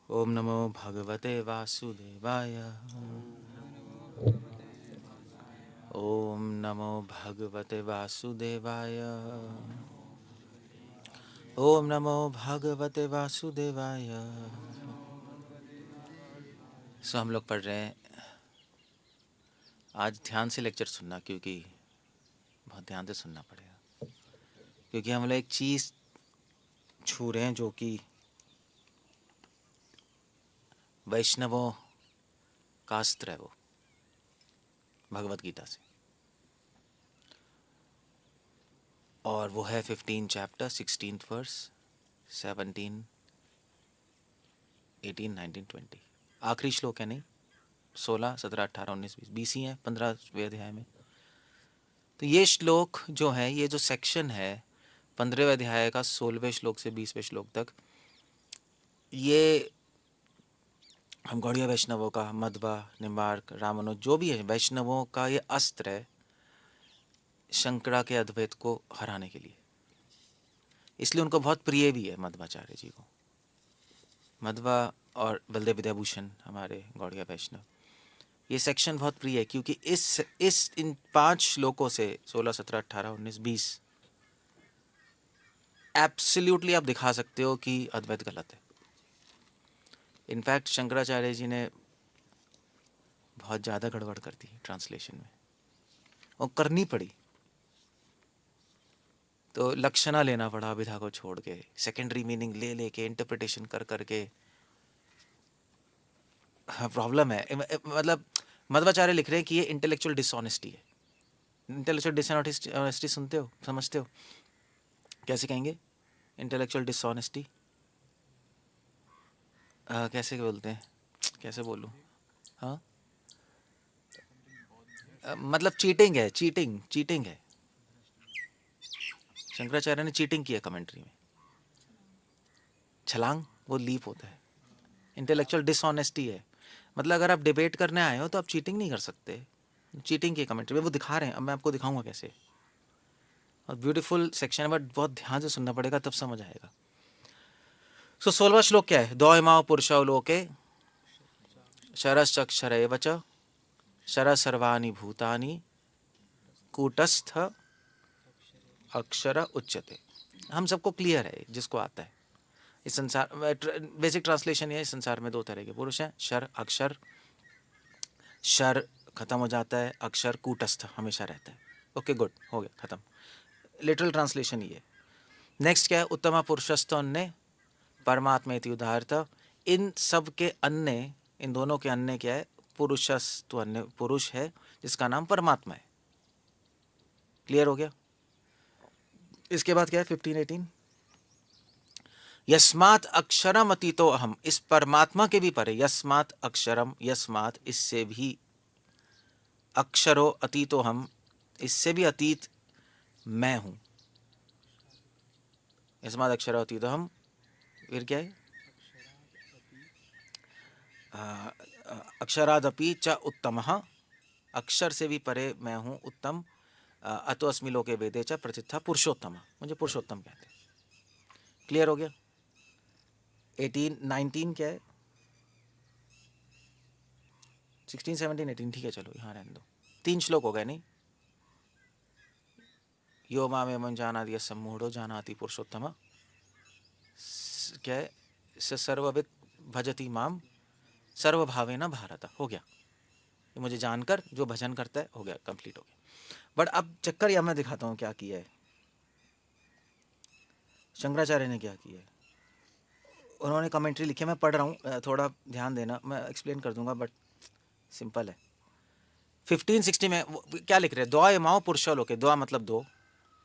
ओम नमो भगवते वासुदेवाय। ओम नमो भगवते वासुदेवाय। ओम नमो भगवते वासुदेवाय। सो हम लोग पढ़ रहे हैं। आज ध्यान से लेक्चर सुनना, क्योंकि बहुत ध्यान से सुनना पड़ेगा, क्योंकि हम लोग एक चीज़ छू रहे हैं जो कि वैष्णवों का अस्त्र है, वो भगवत गीता से। और वो है 15 चैप्टर 16 वर्स 17 18 19 20। आखिरी श्लोक है, नहीं 16 17 18 19 20 20 ही हैं 15वें अध्याय में। तो ये श्लोक जो है, ये जो सेक्शन है 15वें अध्याय का 16वें श्लोक से 20वें श्लोक तक, ये हम गौड़ीय वैष्णवों का, मध्वा, निम्बार्क, रामानुज, जो भी है वैष्णवों का ये अस्त्र है शंकरा के अद्वैत को हराने के लिए। इसलिए उनको बहुत प्रिय भी है मध्वाचार्य जी को, मध्वा और बलदेव विद्याभूषण हमारे गौड़ीय वैष्णव। ये सेक्शन बहुत प्रिय है क्योंकि इस इन 5 श्लोकों से 16 17 18 19 20 एब्सोल्युटली आप दिखा सकते हो कि अद्वैत गलत है। इनफैक्ट शंकराचार्य जी ने बहुत ज़्यादा गड़बड़ कर दी ट्रांसलेशन में, और करनी पड़ी। तो लक्षणा लेना पड़ा अभिधा को छोड़ के, सेकेंडरी मीनिंग ले लेके इंटरप्रिटेशन कर करके। हाँ, प्रॉब्लम है। मतलब मध्वाचार्य लिख रहे हैं कि ये इंटेलेक्चुअल डिसऑनेस्टी है। इंटेलेक्चुअल डिसऑनेस्टी सुनते हो, समझते हो? कैसे कहेंगे इंटेलेक्चुअल डिसऑनेस्टी? कैसे बोलते हैं, कैसे बोलूँ? हाँ, मतलब चीटिंग है, चीटिंग चीटिंग है। शंकराचार्य ने चीटिंग किया कमेंट्री में। छलांग वो लीप होता है, इंटेलेक्चुअल डिसऑनेस्टी है। मतलब अगर आप डिबेट करने आए हो तो आप चीटिंग नहीं कर सकते। चीटिंग की कमेंट्री में वो दिखा रहे हैं, अब मैं आपको दिखाऊंगा कैसे। और ब्यूटीफुल सेक्शन है, बट बहुत ध्यान से सुनना पड़ेगा तब समझ आएगा। सो 16वां श्लोक क्या है? द्वयमाव पुरुषौ लोके शरश्चक्षर एव च शर सर्वाणि भूतानि कूटस्थ अक्षर उच्यते। हम सबको क्लियर है, जिसको आता है। इस संसार, बेसिक ट्रांसलेशन ये है, इस संसार में 2 तरह के पुरुष हैं, शर अक्षर। शर खत्म हो जाता है, अक्षर कूटस्थ हमेशा रहता है। ओके गुड, हो गया खत्म। लिटरल ट्रांसलेशन ये है। नेक्स्ट क्या है? उत्तम पुरुषस्थ अन्य परमात्मा इति उदाहरत। इन सब के अन्य, इन दोनों के अन्य क्या है? पुरुषस्तु अन्य, पुरुष है जिसका नाम परमात्मा है। क्लियर हो गया? इसके बाद क्या है 15 18? यस्मात् अक्षरम अतीतो अहम, इस परमात्मा के भी परे, यस्मात् अक्षरम, यस्मात् इससे भी, अक्षरो अतीतो हम, इससे भी अतीत मैं हूं। यस्मात् अक्षरो अतीतो हम, फिर क्या है? अक्षरादपि च उत्तमः, अक्षर से भी परे मैं हूं उत्तम। अतो अस्मि लोके वेदे च प्रथितः पुरुषोत्तम, मुझे पुरुषोत्तम कहते हैं। क्लियर हो गया? 18 19 क्या है? 16 17 18 ठीक है, चलो यहाँ रहने दो। 3 श्लोक हो गए नहीं? यो मामेवं जानाति यः सम्मूढो जानाति पुरुषोत्तम, क्या है? स सर्वविद भजति माम सर्वभावेन भारत। हो गया, ये मुझे जानकर जो भजन करता है, हो गया, कंप्लीट हो गया। बट अब चक्कर यह मैं दिखाता हूँ क्या किया है शंकराचार्य ने। क्या किया है उन्होंने? कमेंट्री लिखी है, मैं पढ़ रहा हूँ, थोड़ा ध्यान देना, मैं एक्सप्लेन कर दूंगा, बट सिंपल है। 15 16 में क्या लिख रहे हैं? द्वा इमाओ पुरुषौ लोके, द्वा मतलब 2,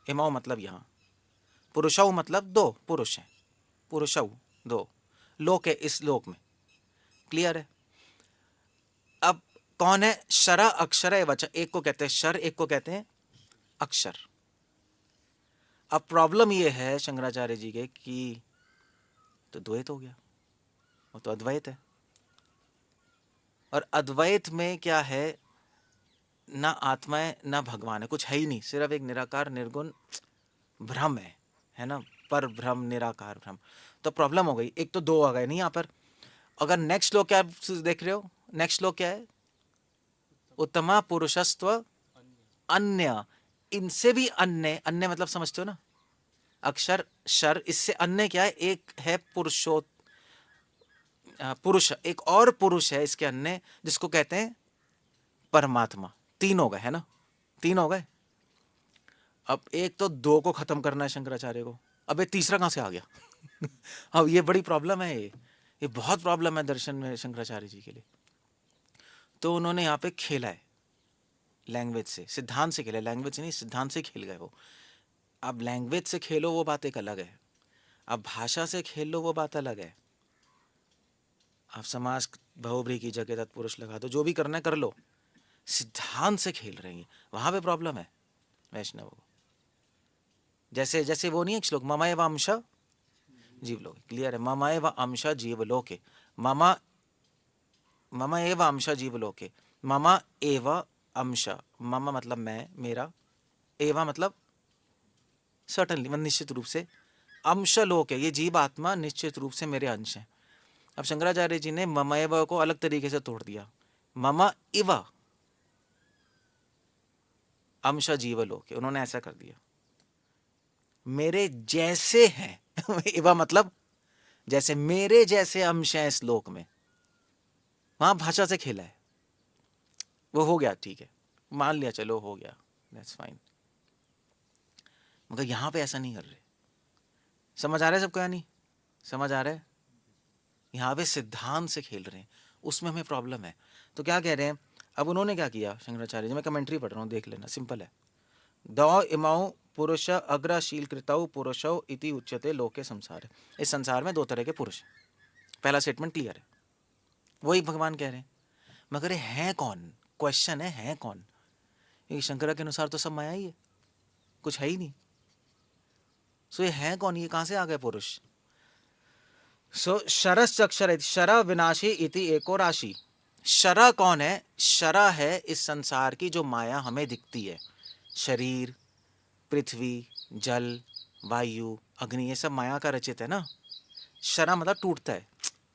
इमाओ मतलब यहाँ, पुरुषौ मतलब 2 पुरुष हैं, पुरुषौ 2, लोक है इस लोक में। क्लियर है? अब कौन है? शरा अक्षर वच, एक को कहते हैं शर, एक को कहते हैं अक्षर। अब प्रॉब्लम ये है शंकराचार्य जी के कि तो द्वैत हो गया, वो तो अद्वैत है। और अद्वैत में क्या है? ना आत्मा है ना भगवान है, कुछ है ही नहीं, सिर्फ एक निराकार निर्गुण भ्रम है ना? पर भ्रम, निराकार भ्रम। तो प्रॉब्लम हो गई, एक तो 2 आ गए नहीं यहाँ पर। अगर नेक्स्ट श्लोक क्या देख रहे हो, नेक्स्ट श्लोक क्या है, उत्तमा पुरुषस्त्व अन्य, इनसे भी अन्य, अन्य मतलब समझते हो ना, अक्षर शर, इससे अन्य क्या है, एक है पुरुष, एक और पुरुष है इसके अन्य, जिसको कहते हैं परमात्मा। तीन हो गए है ना, तीन हो गए। अब एक तो दो को खत्म करना है शंकराचार्य को, अब ये तीसरा कहां से आ गया अब ये बड़ी प्रॉब्लम है, ये बहुत प्रॉब्लम है दर्शन में शंकराचार्य जी के लिए। तो उन्होंने यहाँ पे खेला है लैंग्वेज से, सिद्धांत से खेला, लैंग्वेज से नहीं, सिद्धांत से खेल गए वो। अब लैंग्वेज से खेलो वो बात एक अलग है, अब भाषा से खेल लो वो बात अलग है। आप समास बहुब्री की जगह तत्पुरुष लगा दो, जो भी करना है कर लो, सिद्धांत से खेल रही है, वहां पे प्रॉब्लम है वैष्णव को। जैसे जैसे वो नहीं एक श्लोक, मम एव अंश जीवलोके, क्लियर है, मम एव अंश जीवलोके, मम मम एव अंश जीवलोके, मम एव अंश, मम मतलब मैं, मेरा, एवा मतलब सर्टनली, मतलब निश्चित रूप से, अंश लोक है, ये जीव आत्मा निश्चित रूप से मेरे अंश है। अब शंकराचार्य जी ने मम एव को अलग तरीके से तोड़ दिया, मम इव अंश जीवलोक, उन्होंने ऐसा कर दिया, मेरे जैसे हैं इवा मतलब जैसे, मेरे जैसे अंश हैं इस लोक में। वहां भाषा से खेला है, वो हो गया, ठीक है, मान लिया, चलो हो गया, दैट्स फाइन। मगर यहां पे ऐसा नहीं कर रहे। समझ आ रहा है सबको या नहीं समझ आ रहा है? यहाँ पे सिद्धांत से खेल रहे हैं, उसमें हमें प्रॉब्लम है। तो क्या कह रहे हैं, अब उन्होंने क्या किया शंकराचार्य जी, मैं कमेंट्री पढ़ रहा हूँ, देख लेना, सिंपल है। दौ इमाऊ पुरुष अग्रशील कृतौ पुरुषौ इति उच्यते लोके संसार। इस संसार में दो तरह के पुरुष, पहला स्टेटमेंट क्लियर है, वही भगवान कह रहे हैं। मगर ये हैं कौन, क्वेश्चन है कौन? ये शंकरा के अनुसार तो सब माया ही है, कुछ है ही नहीं। सो ये है कौन, ये कहां से आ गए पुरुष? सो शरश्चक्षर, शर विनाशी इति एको राशि। शरा कौन है? शरा है इस संसार की जो माया हमें दिखती है, शरीर, पृथ्वी, जल, वायु, अग्नि, ये सब माया का रचित है ना। शरा मतलब टूटता है,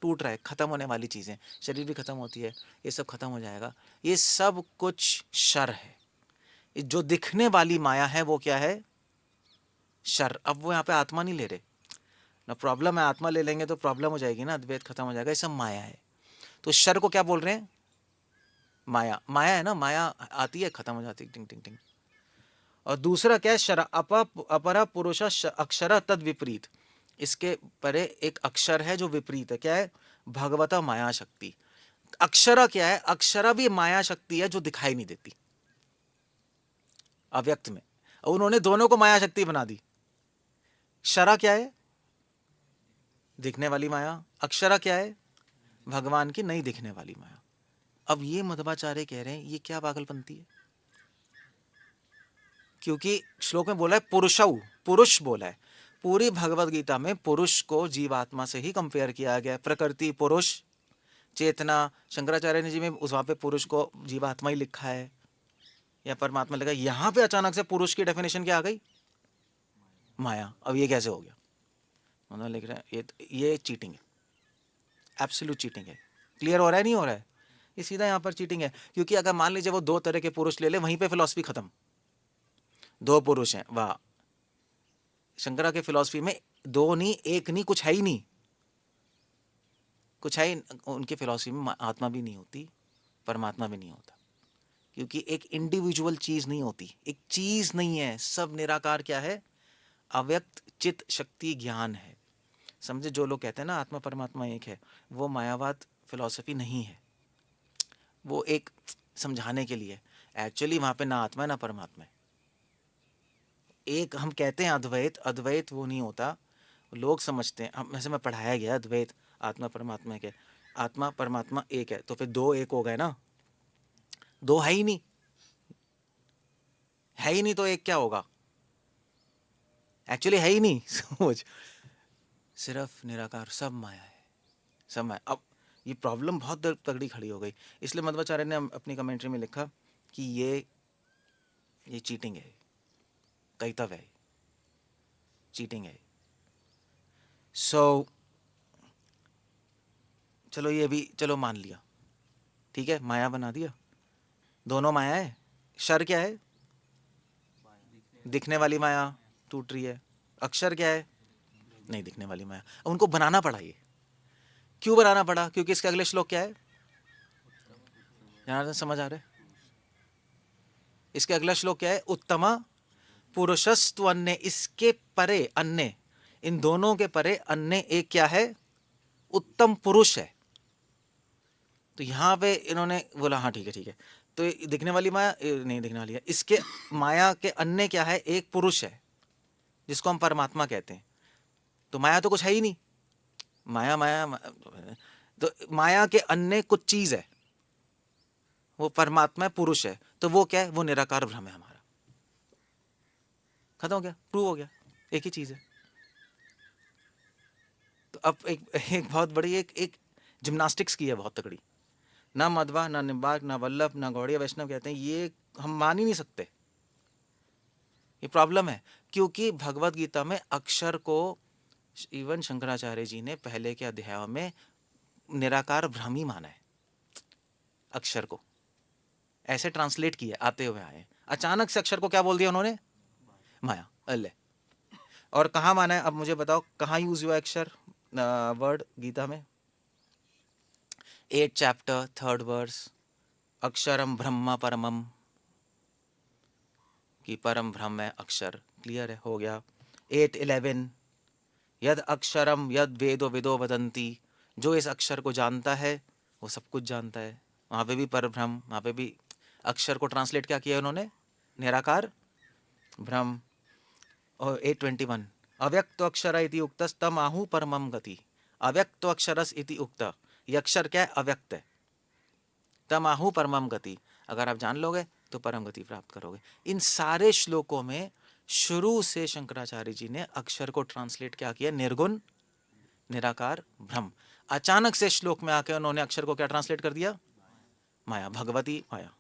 टूट रहा है, खत्म होने वाली चीजें, शरीर भी खत्म होती है, ये सब खत्म हो जाएगा, ये सब कुछ शर है। जो दिखने वाली माया है वो क्या है? शर। अब वो यहाँ पे आत्मा नहीं ले रहे ना, प्रॉब्लम है, आत्मा ले लेंगे तो प्रॉब्लम हो जाएगी ना, अद्वैत खत्म हो जाएगा, ये सब माया है। तो शर को क्या बोल रहे हैं? माया। माया है ना, माया आती है, खत्म हो जाती है, टिंग टिंग टिंग। और दूसरा क्या है? शर, अपरा पुरुष अक्षर तद विपरीत, इसके परे एक अक्षर है जो विपरीत है, क्या है? भगवता माया शक्ति। अक्षरा क्या है? अक्षरा भी माया शक्ति है जो दिखाई नहीं देती, अव्यक्त में। और उन्होंने दोनों को माया शक्ति बना दी। शरा क्या है? दिखने वाली माया। अक्षरा क्या है? भगवान की नहीं दिखने वाली माया। अब ये मध्वाचार्य कह रहे हैं ये क्या पागलपंती है, क्योंकि श्लोक में बोला है पुरुषौ, पुरुष बोला है। पूरी भगवत गीता में पुरुष को जीवात्मा से ही कंपेयर किया गया है, प्रकृति पुरुष, चेतना, शंकराचार्य ने जी में उस वहां पे पुरुष को जीवात्मा ही लिखा है या परमात्मा लिखा है, यहाँ पे अचानक से पुरुष की डेफिनेशन क्या आ गई? माया। अब ये कैसे हो गया? उन्होंने लिख रहे हैं ये चीटिंग है, एब्सोल्यूट चीटिंग है। क्लियर हो रहा है नहीं हो रहा है? ये सीधा यहाँ पर चीटिंग है, क्योंकि अगर मान लीजिए वो दो तरह के पुरुष ले ले, वहीं पे फिलॉसफी खत्म। दो पुरुष हैं, वाह, शंकरा के फिलॉसफी में दो नहीं, एक नहीं, कुछ है ही नहीं, कुछ है ही। उनके फिलॉसफी में आत्मा भी नहीं होती, परमात्मा भी नहीं होता, क्योंकि एक इंडिविजुअल चीज नहीं होती, एक चीज नहीं है, सब निराकार क्या है? अव्यक्त चित शक्ति ज्ञान है। समझे? जो लोग कहते हैं ना आत्मा परमात्मा एक है, वो मायावाद फिलॉसफी नहीं है, वो एक समझाने के लिए। एक्चुअली वहां पे ना आत्मा है ना परमात्मा है, एक हम कहते हैं अद्वैत, अद्वैत वो नहीं होता। लोग समझते हैं, हम वैसे में पढ़ाया गया अद्वैत, आत्मा परमात्मा के, आत्मा परमात्मा एक है, तो फिर दो एक हो गए ना, दो है ही नहीं, है ही नहीं तो एक क्या होगा? एक्चुअली है ही नहीं सोच, सिर्फ निराकार, सब माया है, सब माया। अब ये प्रॉब्लम बहुत तगड़ी खड़ी हो गई, इसलिए मध्वाचार्य ने अपनी कमेंट्री में लिखा कि ये चीटिंग है, कैतव है, चीटिंग है। सो चलो ये भी चलो मान लिया, ठीक है, माया बना दिया, दोनों माया है। शर क्या है? दिखने वाली माया टूट रही है। अक्षर क्या है? नहीं दिखने वाली माया। उनको बनाना पड़ा। ये क्यों बनाना पड़ा? क्योंकि इसके अगले श्लोक क्या है? जनार्दन समझ आ रहा है? इसके अगला श्लोक क्या है? उत्तमा पुरुषस्तु अन्य, इसके परे अन्य, इन दोनों के परे अन्य एक क्या है? उत्तम पुरुष है। तो यहां पे इन्होंने बोला हाँ ठीक है ठीक है, तो ये दिखने वाली माया नहीं दिखने वाली है, इसके माया के अन्य क्या है? एक पुरुष है जिसको हम परमात्मा कहते हैं। तो माया तो कुछ है ही नहीं, माया माया तो माया के अन्य कुछ चीज है, वो परमात्मा है, पुरुष है। तो वो क्या है? वो निराकार ब्रह्म है हमारा। खत्म हो गया, प्रूव हो गया, एक ही चीज है। तो अब एक बहुत बड़ी एक जिम्नास्टिक्स की है बहुत तगड़ी। ना मध्वा, ना निम्बार्क, ना वल्लभ, ना गौड़िया वैष्णव कहते हैं ये हम मान ही नहीं सकते। ये प्रॉब्लम है, क्योंकि भगवत गीता में अक्षर को इवन शंकराचार्य जी ने पहले के अध्यायों में निराकार ब्रह्म ही माना है। अक्षर को ऐसे ट्रांसलेट किया, आते हुए आए। अचानक से अक्षर को क्या बोल दिया उन्होंने? माया। अल्ले। और कहाँ माना है? अब मुझे बताओ कहाँ यूज हुआ अक्षर वर्ड गीता में? 8 चैप्टर 3rd वर्स, अक्षरम ब्रह्म परमम, कि परम ब्रह्म है अक्षर। क्लियर है, हो गया। 8:11, यद अक्षरम यद वेदो विदो वदंती, जो इस अक्षर को जानता है वो सब कुछ जानता है। वहां पे भी परब्रह्म, वहां पे भी अक्षर को ट्रांसलेट क्या किया उन्होंने? निराकार ब्रह्म। और 8:21, अव्यक्त अक्षर इति उक्तस्तम आहु परमम गति। अव्यक्त अक्षरस इति उक्त, ये अक्षर क्या है? अव्यक्त है। तम आहु परमम गति, अगर आप जान लोगे तो परम गति प्राप्त करोगे। इन सारे श्लोकों में शुरू से शंकराचार्य जी ने अक्षर को ट्रांसलेट क्या किया? निर्गुण निराकार ब्रह्म। अचानक से श्लोक में आके उन्होंने अक्षर को क्या ट्रांसलेट कर दिया? माया, भगवती माया।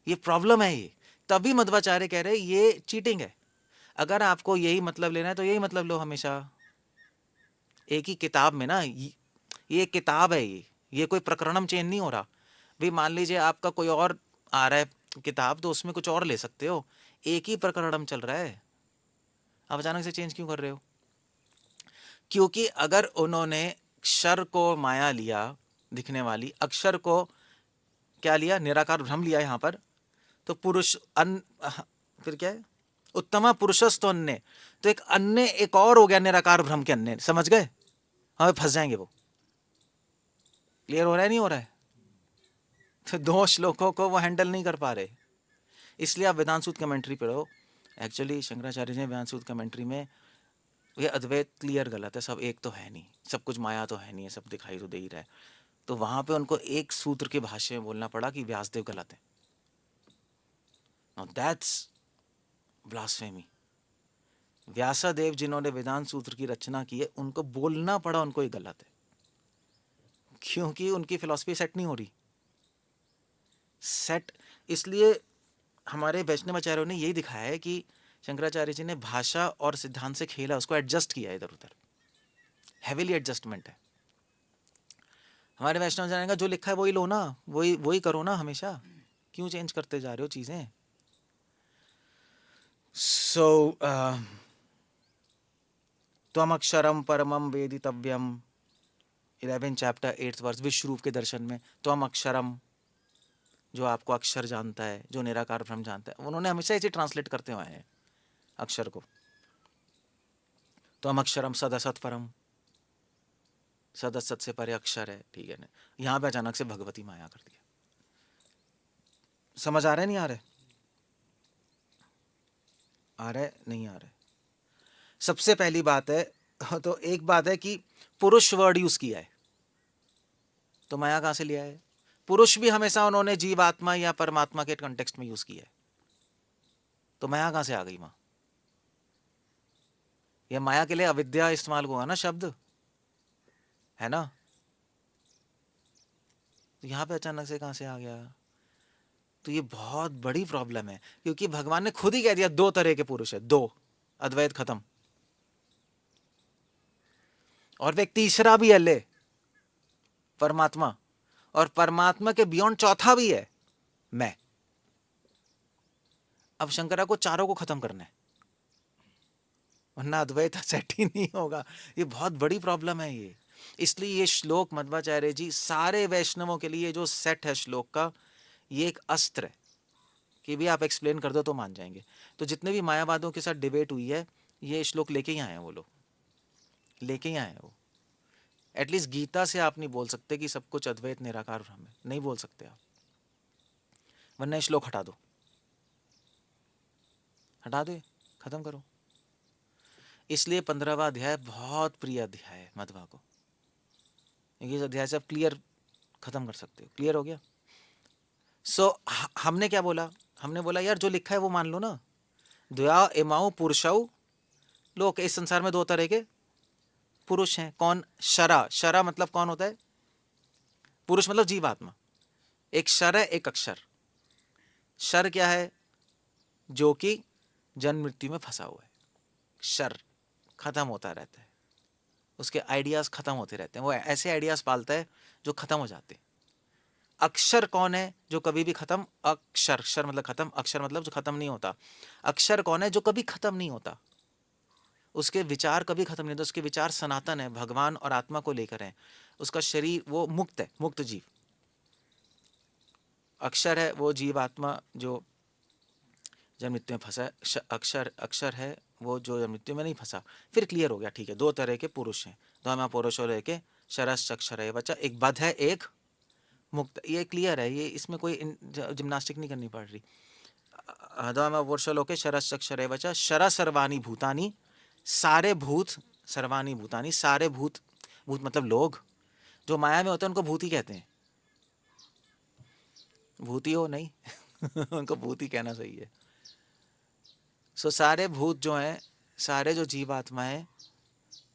ये प्रॉब्लम है। ये तभी मध्वाचार्य कह रहे ये चीटिंग है। अगर आपको यही मतलब लेना है तो यही मतलब लो हमेशा, एक ही किताब में ना। ये किताब है, ये कोई प्रकरणम चेंज नहीं हो रहा। भी मान लीजिए आपका कोई और आ रहा है किताब, तो उसमें कुछ और ले सकते हो। एक ही प्रकरणम चल रहा है, आप अचानक से चेंज क्यों कर रहे हो? क्योंकि अगर उन्होंने अक्षर को माया लिया, दिखने वाली, अक्षर को क्या लिया? निराकार ब्रह्म लिया यहाँ पर, तो पुरुष फिर क्या है? उत्तमा पुरुषस्तु अन्य, तो एक अन्य एक और हो गया निराकार ब्रह्म के अन्य। समझ गए? हमें फंस जाएंगे वो। क्लियर हो रहा है नहीं हो रहा है? तो 2 श्लोकों को वो हैंडल नहीं कर पा रहे, इसलिए आप वेदांत सूत्र कमेंट्री पढ़ो। एक्चुअली शंकराचार्य जी ने वेदांत सूत्र कमेंट्री में ये अद्वैत क्लियर गलत है, सब एक तो है नहीं, सब कुछ माया तो है नहीं है, सब दिखाई तो दे ही रहा है। तो वहां पे उनको एक सूत्र के भाष्य में बोलना पड़ा कि व्यासदेव गलत है। Now that's blasphemy. व्यासदेव जिन्होंने वेदांत सूत्र की रचना की है, उनको बोलना पड़ा उनको ये गलत है, क्योंकि उनकी फिलॉसफी सेट नहीं हो रही। सेट इसलिए हमारे वैष्णवाचार्यों ने यही दिखाया है कि शंकराचार्य जी ने भाषा और सिद्धांत से खेला, उसको एडजस्ट किया इधर उधर, हैवीली एडजस्टमेंट है। हमारे वैष्णवाचार्य का जो लिखा है वही लो ना, वही वही करो ना हमेशा, क्यों चेंज करते जा रहे हो चीजें? सो त्वम अक्षरम परमम वेदितव्यम, 11 चैप्टर 8th वर्स, विश्व रूप के दर्शन में त्वम अक्षरम, जो आपको अक्षर जानता है, जो निराकार ब्रह्म जानता है। उन्होंने हमेशा इसे ट्रांसलेट करते हुए आए हैं अक्षर को। त्वम अक्षरम सदसत परम, सदसत से परे अक्षर है, ठीक है ना। यहाँ पे अचानक से भगवती माया कर दिया। समझ आ रहा है नहीं आ रहा है? आ रहा है नहीं आ रहा है? सबसे पहली बात है, तो एक बात है कि पुरुष वर्ड यूज किया है, तो माया कहां से लिया है? पुरुष भी हमेशा उन्होंने जीवात्मा या परमात्मा के कॉन्टेक्स्ट में यूज किया है, तो माया कहां से आ गई वहां? यह माया के लिए अविद्या इस्तेमाल हुआ ना शब्द, है ना। तो यहां पे अचानक से कहां से आ गया? तो ये बहुत बड़ी प्रॉब्लम है, क्योंकि भगवान ने खुद ही कह दिया 2 तरह के पुरुष है, 2, अद्वैत खत्म। और वे तीसरा भी है ले, परमात्मा, और परमात्मा के बियॉन्ड चौथा भी है मैं। अब शंकरा को चारों को खत्म करना है, वरना अद्वैत सेट ही नहीं होगा। ये बहुत बड़ी प्रॉब्लम है ये। इसलिए ये श्लोक मध्वाचार्य जी सारे वैष्णवों के लिए जो सेट है श्लोक का, ये एक अस्त्र है कि भी आप एक्सप्लेन कर दो तो मान जाएंगे। तो जितने भी मायावादों के साथ डिबेट हुई है, ये श्लोक लेके ही आए हैं वो लोग, लेके ही आए हैं वो। एटलीस्ट गीता से आप नहीं बोल सकते कि सब कुछ अद्वैत निराकार ब्रह्म है, नहीं बोल सकते आप, वरना ये श्लोक हटा दो, हटा दो, खत्म करो। इसलिए 15वां अध्याय बहुत प्रिय अध्याय है मध्वा को, इस अध्याय से आप क्लियर खत्म कर सकते हो। क्लियर हो गया? हमने क्या बोला? हमने बोला यार जो लिखा है वो मान लो ना। द्वया इमाउ पुरुषौ लोक, इस संसार में दो तरह के पुरुष हैं। कौन? शरा। शरा मतलब कौन होता है? पुरुष मतलब जीवात्मा। एक शर है, एक अक्षर। शर क्या है? जो कि जन्म मृत्यु में फंसा हुआ है। शर खत्म होता रहता है, उसके आइडियाज खत्म होते रहते हैं, वो ऐसे आइडियाज पालता है जो खत्म हो जाते हैं। अक्षर कौन है? जो कभी भी खत्म, अक्षर, क्षर मतलब खत्म, अक्षर मतलब जो खत्म नहीं होता। अक्षर कौन है? जो कभी खत्म नहीं होता, उसके विचार कभी खत्म नहीं होते, उसके विचार सनातन है, भगवान और आत्मा को लेकर है, उसका शरीर वो मुक्त है, मुक्त जीव। अक्षर है वो जीव आत्मा जो जन्म मृत्यु में फंसा है। अक्षर, अक्षर है वो जो जन्म मृत्यु में नहीं फंसा। फिर क्लियर हो गया, ठीक है, दो तरह के पुरुष हैं, दो पुरुषों लेके शरस अक्षर है बच्चा, एक बद्ध है एक मुक्त। ये क्लियर है, ये इसमें कोई जिम्नास्टिक नहीं करनी पड़ रही। पुरुषलोके शरस अक्षर है बच्चा, शरा सर्वाणी भूतानी, सारे भूत, सर्वाणी भूतानी सारे भूत, भूत मतलब लोग जो माया में होते हैं उनको भूत ही कहते हैं। भूती हो नहीं उनको भूत ही कहना सही है। सारे भूत जो हैं, सारे जो जीवात्मा है,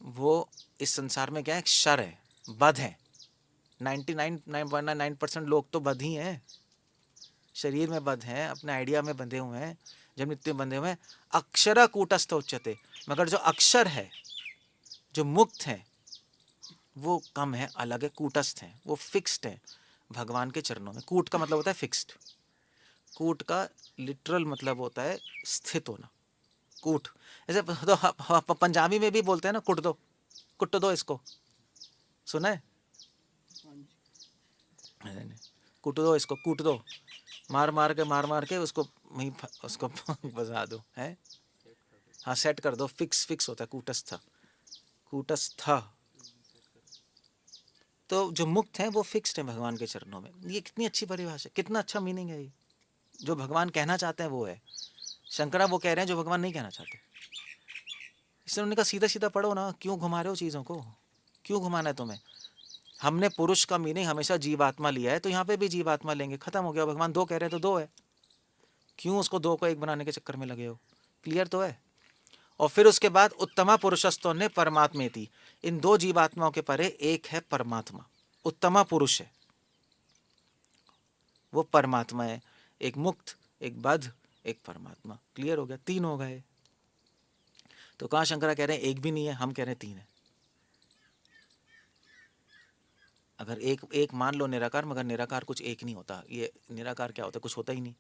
वो इस संसार में क्या है? क्षर है, बद्ध है। 99.9% लोग तो बद्ध ही हैं, शरीर में बद्ध हैं, अपने आइडिया में बंधे हुए हैं, जब मृत्यु में बंधे हुए हैं। अक्षर कूटस्थ उच्यते, मगर जो अक्षर है, जो मुक्त है, वो कम है, अलग है, कूटस्थ है, वो फिक्स्ड है भगवान के चरणों में। कूट का मतलब होता है फिक्स्ड। कूट का लिटरल मतलब होता है स्थित होना। कूट ऐसे तो पंजाबी में भी बोलते हैं ना, कुट दो, कुट दो इसको, सुना है? कूट दो इसको, कूट दो, मार मार के उसको वहीं उसको बजा दो, है? हाँ, सेट कर दो, फिक्स, फिक्स होता है कूटस्थ, कूटस्थ। तो जो मुक्त है वो फिक्स्ड है भगवान के चरणों में। ये कितनी अच्छी परिभाषा, कितना अच्छा मीनिंग है ये। जो भगवान कहना चाहते हैं वो है। शंकरा वो कह रहे हैं जो भगवान नहीं कहना चाहते। इसलिए उन्होंने कहा सीधा सीधा पढ़ो ना, क्यों घुमा रहे हो चीज़ों को, क्यों घुमाना है तुम्हें? हमने पुरुष का मीनिंग हमेशा जीवात्मा लिया है, तो यहाँ पे भी जीवात्मा लेंगे, खत्म हो गया। भगवान दो कह रहे हैं तो दो है, क्यों उसको दो को एक बनाने के चक्कर में लगे हो? क्लियर तो है। और फिर उसके बाद उत्तमा पुरुषस्तों ने परमात्मेति, इन दो जीवात्माओं के परे एक है परमात्मा, उत्तमा पुरुष है, वो परमात्मा है। एक मुक्त, एक बद्ध, एक परमात्मा। क्लियर हो गया, तीन हो गए। तो कहाँ शंकरा कह रहे हैं एक भी नहीं है, हम कह रहे हैं तीन है। अगर एक एक मान लो निराकार, मगर निराकार कुछ एक नहीं होता। ये निराकार क्या होता है? कुछ होता ही नहीं।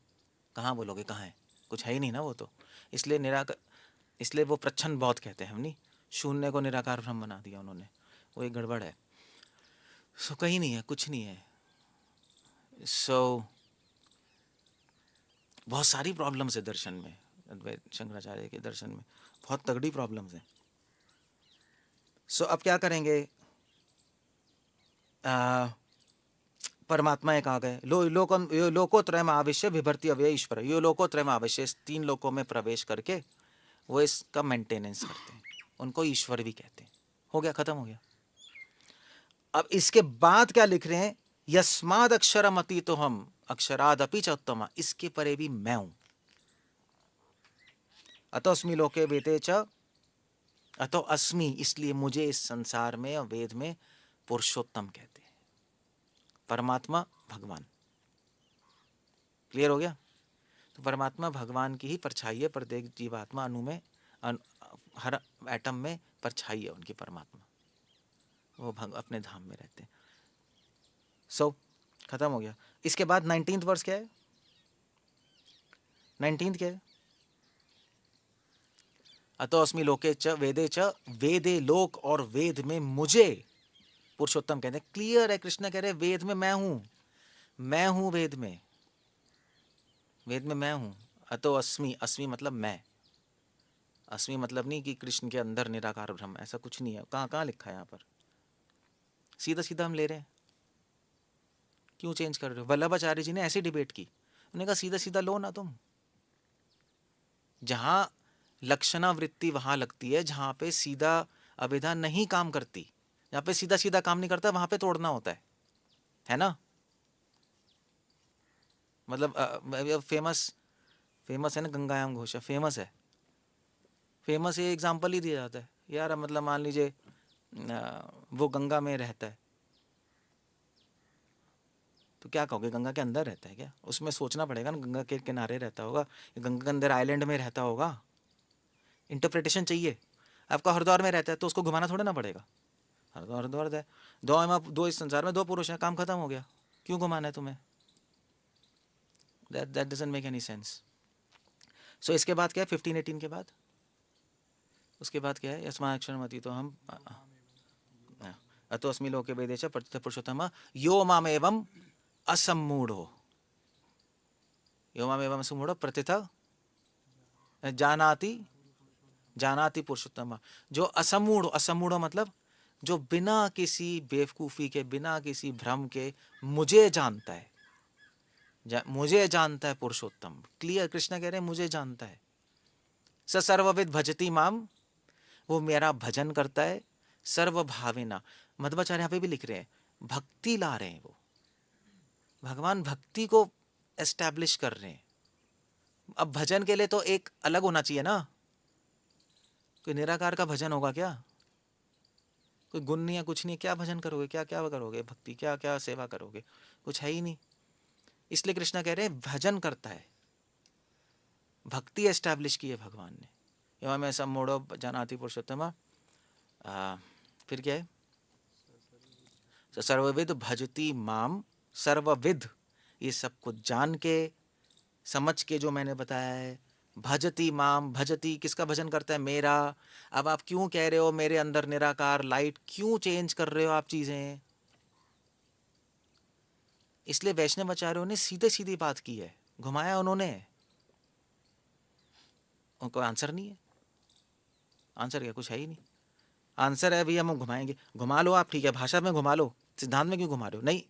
कहाँ बोलोगे कहाँ है? कुछ है ही नहीं ना वो तो। इसलिए निराकार, इसलिए वो प्रच्छन्न बहुत कहते हैं हम, नहीं, शून्य को निराकार ब्रह्म बना दिया उन्होंने, वो एक गड़बड़ है। कहीं नहीं है, कुछ नहीं है। बहुत सारी प्रॉब्लम्स है दर्शन में, अद्वैत शंकराचार्य के दर्शन में बहुत तगड़ी प्रॉब्लम्स हैं। अब क्या करेंगे? परमात्मा एक आ गए, लोकोत्रय में आविश्य विभर्ति अव्यय ईश्वर। यो लोकोत्रय में आविश्य, तीन लोकों में प्रवेश करके वो इसका मेंटेनेंस करते हैं, उनको ईश्वर भी कहते हैं। हो गया, खत्म हो गया। अब इसके बाद क्या लिख रहे हैं? यस्माद अक्षरम अतीतो हम अक्षरादपि च उत्तमा, इसके परे भी मैं हूं। अतोस्मि लोके वेते च, अतो अस्मि, इसलिए मुझे इस संसार में और वेद में पुरुषोत्तम कहते हैं। परमात्मा भगवान। क्लियर हो गया? तो परमात्मा भगवान की ही परछाई है, प्रत्येक जीवात्मा अणु में, हर एटम में परछाई है उनकी। परमात्मा वो अपने धाम में रहते हैं। सो खत्म हो गया। इसके बाद 19th वर्स क्या है? 19th क्या है? अतो अस्मि लोके च, वेदे लोक और वेद में मुझे पुरुषोत्तम कहते हैं। क्लियर है, कृष्ण कह रहे वेद में मैं हूं वेद में मैं हूं। अतो अस्मि, अस्मि मतलब मैं, अस्मि मतलब नहीं कि कृष्ण के अंदर निराकार ब्रह्म, ऐसा कुछ नहीं है। कहाँ कहाँ लिखा है यहाँ पर? सीधा सीधा हम ले रहे हैं, क्यों चेंज कर रहे हो? वल्लभाचार्य जी ने ऐसी डिबेट की, उन्होंने कहा सीधा सीधा लो ना तुम। जहां लक्षणा वृत्ति वहां लगती है, जहां पे सीधा अभिधा नहीं काम करती, जहां पे सीधा सीधा काम नहीं करता, वहां पे तोड़ना होता है ना? मतलब फेमस फेमस है ना, गंगायाम घोषा फेमस है। फेमस ये एग्जाम्पल ही दिया जाता है यार। मतलब मान लीजिए वो गंगा में रहता है, तो क्या कहोगे, गंगा के अंदर रहता है क्या? उसमें सोचना पड़ेगा ना, गंगा के किनारे रहता होगा, गंगा के अंदर आइलैंड में रहता होगा। इंटरप्रिटेशन चाहिए। आपका हरिद्वार में रहता है तो उसको घुमाना थोड़ा ना पड़ेगा। हरिद्वार हरिद्वार है, दो इस संसार में दो पुरुष हैं, काम खत्म हो गया, क्यों घुमाना है तुम्हें? That doesn't make any sense. So इसके बाद क्या है 15-18 के बाद? उसके बाद क्या है? यस्मा अक्षर मति, तो हम अतो अस्मि लोके वेदे च प्रतित पुरुषोत्तम यो माम एवं असम्मूढ़ो, यो माम एवं असम्मूढ़ो प्रतित जानाति, जानाति पुरुषोत्तम। जो असम्मूढ़, असम्मूढ़ मतलब जो बिना किसी बेवकूफ़ी के, बिना किसी भ्रम के मुझे जानता है, मुझे जानता है पुरुषोत्तम। क्लियर, कृष्ण कह रहे हैं मुझे जानता है। स सर्वविद भजती माम, वो मेरा भजन करता है। सर्वभावेना, मध्वाचार्य यहाँ पे भी लिख रहे हैं, भक्ति ला रहे हैं वो, भगवान भक्ति को एस्टैब्लिश कर रहे हैं। अब भजन के लिए तो एक अलग होना चाहिए ना, कोई निराकार का भजन होगा क्या? कोई गुण नहीं है, कुछ नहीं है, क्या भजन करोगे, क्या क्या करोगे, भक्ति क्या क्या सेवा करोगे, कुछ है ही नहीं। इसलिए कृष्णा कह रहे हैं भजन करता है, भक्ति एस्टैब्लिश की है भगवान ने। एवं मैं सब मोड़ो जानाति पुरुषोत्तम, फिर क्या है? सर्वविद भजती माम, सर्वविद ये सब कुछ जान के समझ के जो मैंने बताया है। भजती माम, भजती किसका भजन करता है? मेरा। अब आप क्यों कह रहे हो मेरे अंदर निराकार लाइट, क्यों चेंज कर रहे हो आप चीजें? इसलिए वैष्णवाचार्यों ने सीधे सीधी बात की है, घुमाया उन्होंने, उनको आंसर नहीं है। आंसर क्या? कुछ है ही नहीं। आंसर है भैया हम घुमाएंगे, घुमा लो आप, ठीक है, भाषा में घुमा लो, सिद्धांत में क्यों घुमा रहे हो? नहीं,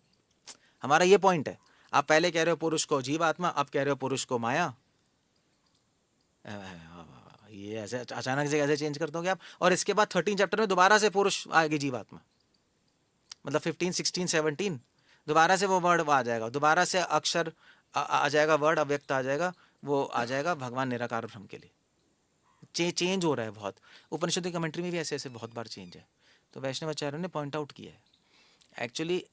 हमारा ये पॉइंट है। आप पहले कह रहे हो पुरुष को जीवात्मा, अब कह रहे हो पुरुष को माया। ये ऐसे अचानक से कैसे चेंज कर दोगे आप? और इसके बाद 13 चैप्टर में दोबारा से पुरुष आएगी जीवात्मा, मतलब 15, 16, 17 दोबारा से वो वर्ड आ जाएगा, दोबारा से अक्षर आ जाएगा, वर्ड अव्यक्त आ जाएगा, वो आ जाएगा भगवान निराकार ब्रह्म के लिए। चेंज हो रहा है बहुत। उपनिषद की कमेंट्री में भी ऐसे ऐसे बहुत बार चेंज है। तो वैष्णवाचार्यों ने पॉइंट आउट किया है एक्चुअली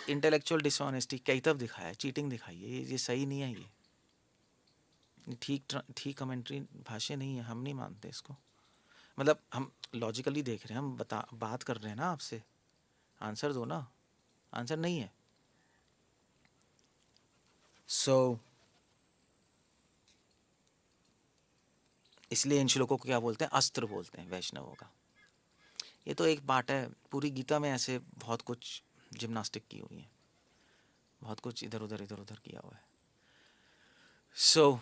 इंटेलेक्चुअल डिसऑनेस्टी कई तरफ दिखाया है, चीटिंग दिखाई है, ये सही नहीं है, ये ठीक कमेंट्री भाष्य नहीं है, हम नहीं मानते इसको। मतलब हम लॉजिकली देख रहे हैं, हम बात कर रहे हैं ना आपसे, आंसर दो ना, आंसर नहीं है। सो इसलिए इन श्लोकों को क्या बोलते हैं? अस्त्र बोलते हैं वैष्णवों का। ये तो एक पार्ट है, पूरी गीता में ऐसे बहुत कुछ जिम्नास्टिक की हुई है, बहुत कुछ इधर उधर किया हुआ है। सो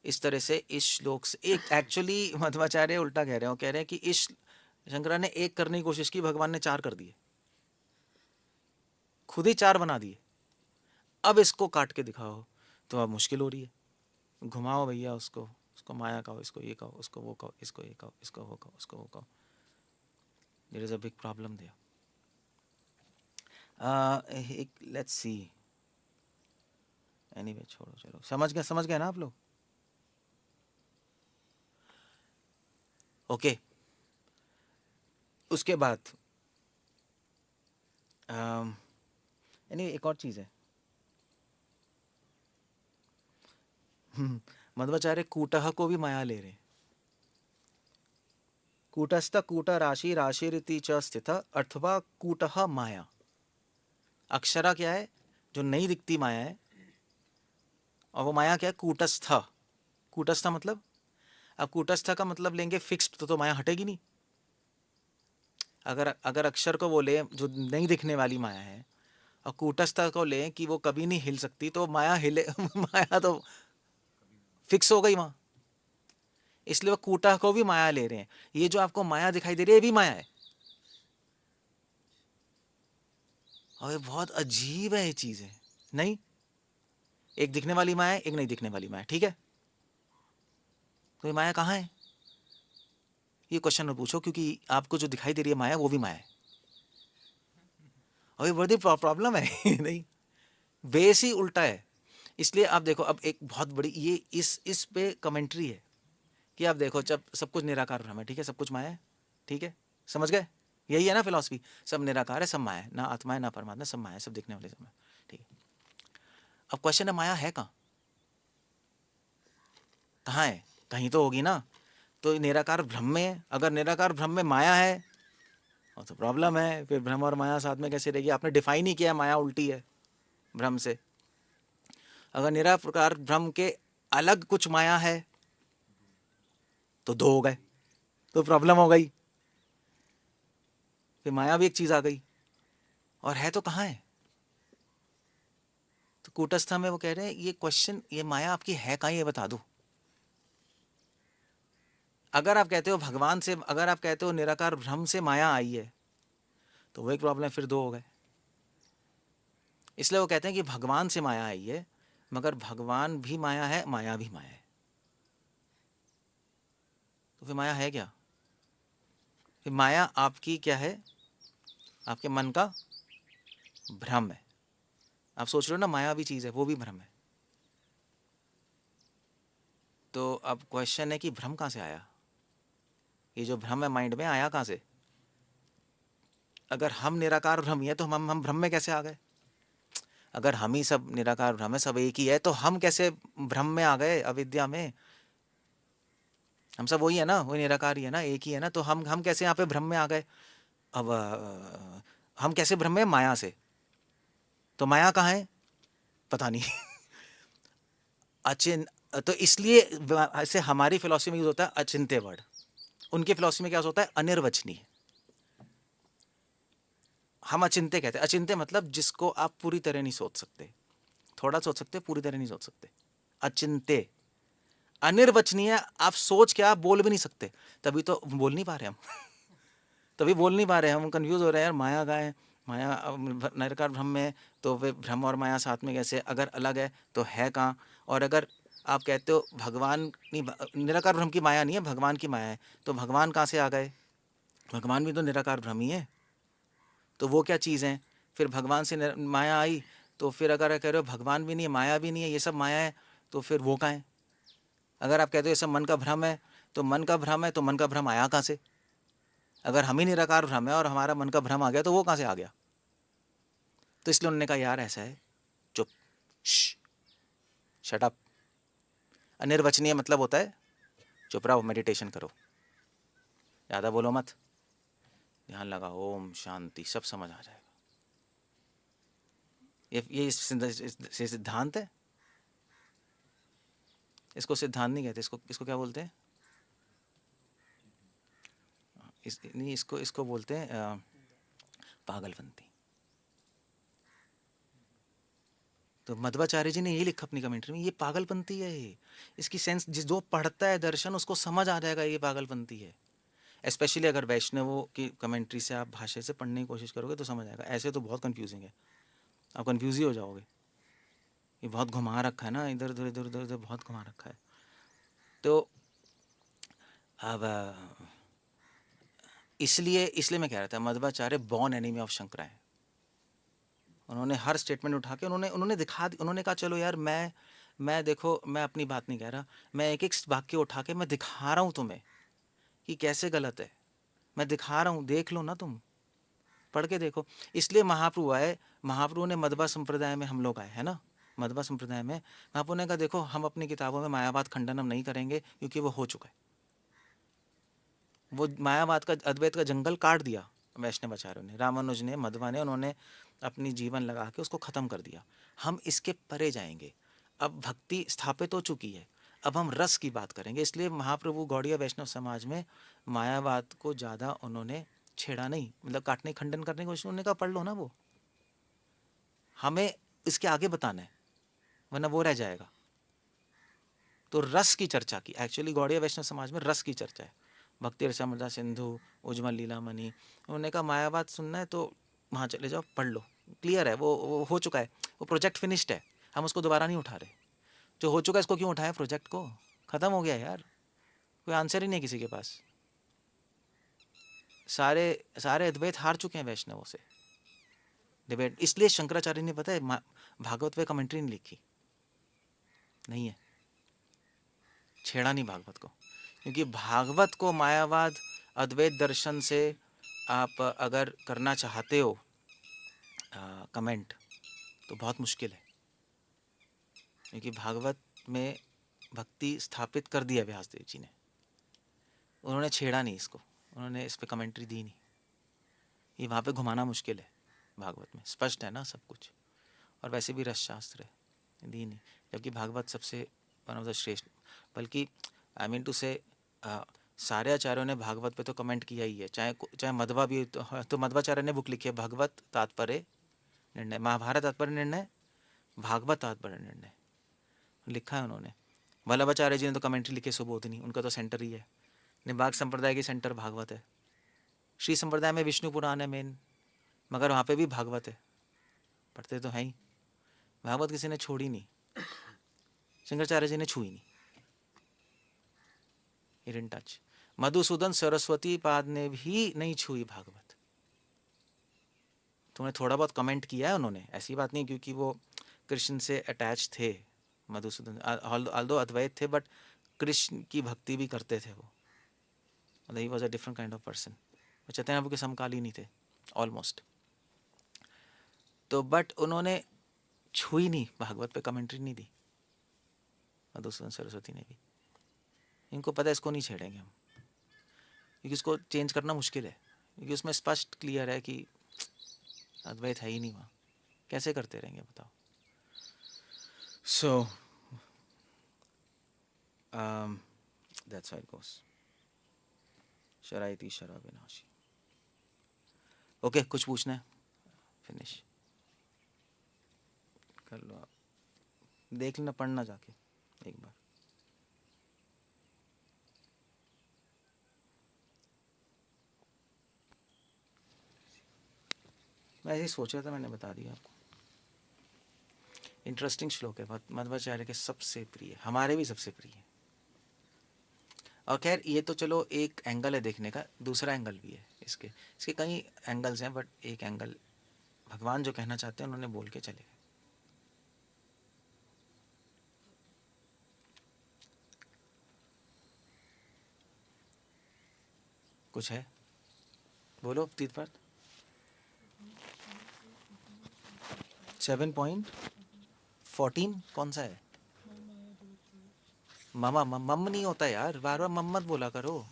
इस तरह से इस श्लोक से एक एक्चुअली मध्वाचार्य उल्टा कह रहे हो, कह रहे हैं कि इस शंकरा ने एक करने की कोशिश की, भगवान ने 4 कर दिए, खुद ही 4 बना दिए। अब इसको काट के दिखाओ तो अब मुश्किल हो रही है, घुमाओ भैया उसको, उसको माया कहो, इसको ये कहो, उसको वो कहो, इसको ये कहो, इसको वो कहो, उसको वो कहो। There is a big problem there. Let's see, anyway छोड़ो, चलो समझ गए ना आप लोग? ओके उसके बाद एनीवे एक और चीज़ है। मध्वाचार्य कूटह को भी माया ले रहे, कूटस्थ कूट राशि राशिरिति च स्थित अथवा कूटह माया। अक्षरा क्या है? जो नहीं दिखती माया है। और वो माया क्या है? कूटस्थ। कूटस्थ मतलब, अब कूटस्थ का मतलब लेंगे फिक्स्ड, तो माया हटेगी नहीं। अगर अगर अक्षर को बोले जो नहीं दिखने वाली माया है, और कूटस्थ को लें कि वो कभी नहीं हिल सकती, तो माया हिले माया तो फिक्स हो गई वहां। इसलिए वो कूटा को भी माया ले रहे हैं। ये जो आपको माया दिखाई दे रही है, ये भी माया है। और ये बहुत अजीब है ये चीज है, नहीं? एक दिखने वाली माया है, एक नहीं दिखने वाली माया, ठीक है? तो ये माया कहाँ है? ये क्वेश्चन मत पूछो, क्योंकि आपको जो दिखाई दे रही है माया, वो भी माया है। और ये बड़ी प्रॉब्लम है नहीं, बेस ही उल्टा है। इसलिए आप देखो, अब एक बहुत बड़ी ये इस पे कमेंट्री है कि आप देखो, जब सब कुछ निराकार ब्रह्म है, ठीक है, सब कुछ माया है, ठीक है, समझ गए? यही है ना फिलॉसफी, सब निराकार है, सब माया है, ना आत्मा है ना परमात्मा, सब माया है, सब दिखने वाले सब माया, ठीक है। अब क्वेश्चन है, माया है कहाँ? कहाँ है? कहीं तो होगी ना। तो निराकार ब्रह्म में है। अगर निराकार ब्रह्म में माया है, और तो प्रॉब्लम है, फिर ब्रह्म और माया साथ में कैसे रहेगी? आपने डिफाइन ही किया माया उल्टी है ब्रह्म से। अगर निराकार ब्रह्म के अलग कुछ माया है, तो दो हो गए, तो प्रॉब्लम हो गई। फिर माया भी एक चीज आ गई, और है तो कहाँ है? तो कूटस्थ में वो कह रहे हैं, ये क्वेश्चन, ये माया आपकी है कहाँ, ये बता दो। अगर आप कहते हो भगवान से, अगर आप कहते हो निराकार ब्रह्म से माया आई है, तो वो एक प्रॉब्लम, फिर दो हो गए। इसलिए वो कहते हैं कि भगवान से माया आई है, मगर भगवान भी माया है, माया भी माया है। तो फिर माया है क्या? फिर माया आपकी क्या है? आपके मन का भ्रम है। आप सोच रहे हो ना, माया भी चीज है, वो भी भ्रम है। तो अब क्वेश्चन है कि भ्रम कहाँ से आया? ये जो भ्रम है माइंड में, आया कहाँ से? अगर हम निराकार भ्रम ही है, तो हम भ्रम में कैसे आ गए? अगर हम ही सब निराकार भ्रम है, सब एक ही है, तो हम कैसे भ्रम में आ गए, अविद्या में? हम सब वही है ना, वही निराकार ही है ना, एक ही है ना, तो हम कैसे यहाँ पे भ्रम में आ गए? अब हम कैसे भ्रम में? माया से। तो माया कहाँ है? पता नहीं अचिन तो इसलिए ऐसे हमारी फिलॉसफी में यूज होता है अचिंत्य वर्ड, उनकी फिलॉसफी में क्या होता है? अनिर्वचनीय। हम अचिंत्य कहते हैं। अचिंत्य मतलब जिसको आप पूरी तरह नहीं सोच सकते, थोड़ा सोच सकते, पूरी तरह नहीं सोच सकते, अचिंत्य। अनिर्वचनीय, आप सोच के आप बोल भी नहीं सकते, तभी तो बोल नहीं पा रहे हम तभी बोल नहीं पा रहे हम, कंफ्यूज हो रहे हैं यार, माया का है, माया निराकार ब्रह्म में है, तो वे ब्रह्म और माया साथ में कैसे? अगर अलग है तो है कहाँ? और अगर आप कहते हो भगवान नहीं, निराकार ब्रह्म की माया नहीं है, भगवान की माया है, तो भगवान कहाँ से आ गए? भगवान भी तो निराकार ब्रह्म ही है, तो वो क्या चीज़ है? फिर भगवान से माया आई, तो फिर अगर कह रहे हो भगवान भी नहीं है, माया भी नहीं है, ये सब माया है, तो फिर वो कहाँ है? अगर आप कहते हो ये सब मन का भ्रम है, तो मन का भ्रम है, तो मन का भ्रम आया कहाँ से? अगर हम ही निराकार भ्रम है और हमारा मन का भ्रम आ गया, तो वो कहाँ से आ गया? तो इसलिए उन्होंने कहा यार ऐसा है, चुप, शट अप। अनिर्वचनीय मतलब होता है चुप रहो, मेडिटेशन करो, ज़्यादा बोलो मत, ध्यान लगाओ, ओम शांति, सब समझ आ जाएगा। ये सिद्धांत है। इसको सिद्धांत नहीं कहते, इसको इसको क्या बोलते हैं? नहीं, इसको इसको बोलते हैं पागलपंती। तो मध्वाचार्य जी ने यही लिखा अपनी कमेंट्री में, ये पागलपंती है ये। इसकी सेंस जिस जो पढ़ता है दर्शन, उसको समझ आ जाएगा ये पागलपंती है। स्पेशली अगर वैष्णवों की कमेंट्री से आप भाषा से पढ़ने की कोशिश करोगे तो समझ आएगा, ऐसे तो बहुत कंफ्यूजिंग है, आप कंफ्यूज ही हो जाओगे। ये बहुत घुमा रखा है ना, इधर उधर इधर उधर उधर बहुत घुमा रखा है। तो अब इसलिए इसलिए मैं कह रहा था, Madhvacharya born enemy of Shankara है। उन्होंने हर स्टेटमेंट उठा के उन्होंने कहा चलो यार, मैं देखो, मैं अपनी बात नहीं कह रहा, मैं एक एक वाक्य उठा के मैं दिखा रहा हूँ तुम्हें कि कैसे गलत है। मैं दिखा रहा हूँ, देख लो ना, तुम पढ़ के देखो। इसलिए महाप्रभु आए, महाप्रभु ने मध्वा संप्रदाय में, हम लोग आए हैं ना मध्वा संप्रदाय में, महाप्रभु ने कहा देखो, हम अपनी किताबों में मायावाद खंडन हम नहीं करेंगे, क्योंकि वो हो चुका है। वो मायावाद का, अद्वैत का जंगल काट दिया, वैष्णवाचार्यों ने, रामानुज ने, मध्वा ने, उन्होंने अपनी जीवन लगा के उसको ख़त्म कर दिया। हम इसके परे जाएंगे। अब भक्ति स्थापित हो चुकी है, अब हम रस की बात करेंगे। इसलिए महाप्रभु गौड़ीय वैष्णव समाज में मायावाद को ज़्यादा उन्होंने छेड़ा नहीं, मतलब काटने खंडन करने की कोशिश। उन्होंने कहा पढ़ लो ना, वो हमें इसके आगे बताना है, वरना वो रह जाएगा। तो रस की चर्चा की, एक्चुअली गौड़ीय वैष्णव समाज में रस की चर्चा है। भक्ति रसामृता सिंधु, उज्ज्वल लीलामणि, उन्होंने कहा मायावाद सुनना है तो वहाँ चले जाओ, पढ़ लो, क्लियर है, वो हो चुका है, वो प्रोजेक्ट फिनिश्ड है, हम उसको दोबारा नहीं उठा रहे। जो हो चुका है इसको क्यों उठाएं, प्रोजेक्ट को, ख़त्म हो गया यार, कोई आंसर ही नहीं किसी के पास। सारे सारे अद्वैत हार चुके हैं वैष्णवों से डिबेट। इसलिए शंकराचार्य ने, पता है, भागवत पे कमेंट्री नहीं लिखी, नहीं है, छेड़ा नहीं भागवत को, क्योंकि भागवत को मायावाद अद्वैत दर्शन से आप अगर करना चाहते हो कमेंट, तो बहुत मुश्किल है, क्योंकि भागवत में भक्ति स्थापित कर दिया व्यासदेव जी ने, उन्होंने छेड़ा नहीं इसको, उन्होंने इस पर कमेंट्री दी नहीं। ये वहाँ पे घुमाना मुश्किल है, भागवत में स्पष्ट है ना सब कुछ, और वैसे भी रसशास्त्र है, दी नहीं। जबकि भागवत सबसे वन ऑफ द श्रेष्ठ, बल्कि आई मीन टू से सारे आचार्यों ने भागवत पे तो कमेंट किया ही है, चाहे मध्वा भी तो मध्वाचार्य ने बुक लिखी है, भगवत तात्पर्य निर्णय, महाभारत तात्पर्य निर्णय, भागवत तात्पर्य निर्णय, लिखा है उन्होंने। वल्लभाचार्य जी ने तो कमेंट्री लिखी सुबोधिनी, उनका तो सेंटर ही है। निम्बार्क संप्रदाय की सेंटर भागवत है। श्री संप्रदाय में विष्णु पुराण है मेन, मगर वहाँ पे भी भागवत है, पढ़ते तो हैं ही। भागवत किसी ने छोड़ी नहीं, शंकराचार्य जी ने छुई नहीं, he didn't touch. Madhusudan Saraswati पाद ने भी नहीं छुई भागवत। तुमने थोड़ा बहुत कमेंट किया है उन्होंने, ऐसी बात नहीं, क्योंकि वो कृष्ण से अटैच थे मधुसूदन, ऑल्दो अद्वैत थे, बट कृष्ण की भक्ति भी करते थे वो, मतलब he was a different kind of person. वो चैतन्य प्रभु के समकालीन ही थे ऑलमोस्ट। तो बट उन्होंने छुई नहीं, भागवत पे कमेंट्री नहीं दी मधुसूदन सरस्वती ने भी। इनको पता है इसको नहीं छेड़ेंगे हम, क्योंकि इसको चेंज करना मुश्किल है, क्योंकि उसमें स्पष्ट क्लियर है कि अद्वैत है ही नहीं वहाँ, कैसे करते रहेंगे बताओ। So that's how it goes. शरायती शराब विनाशी। ओके, कुछ पूछना है, फिनिश कर लो आप, देख लेना, पढ़ना जाके एक बार। मैं ऐसे ही सोच रहा था, मैंने बता दिया आपको। इंटरेस्टिंग श्लोक है, मध्वाचार्य के सबसे प्रिय, हमारे भी सबसे प्रिय। और खैर ये तो चलो एक एंगल है देखने का, दूसरा एंगल भी है इसके इसके कई एंगल्स हैं, बट एक एंगल भगवान जो कहना चाहते हैं उन्होंने बोल के चले गए। कुछ है, बोलो तीर्थपाठ। 7.14 कौन सा है? ममा मम नहीं होता यार, बार बार मम मत बोला करो,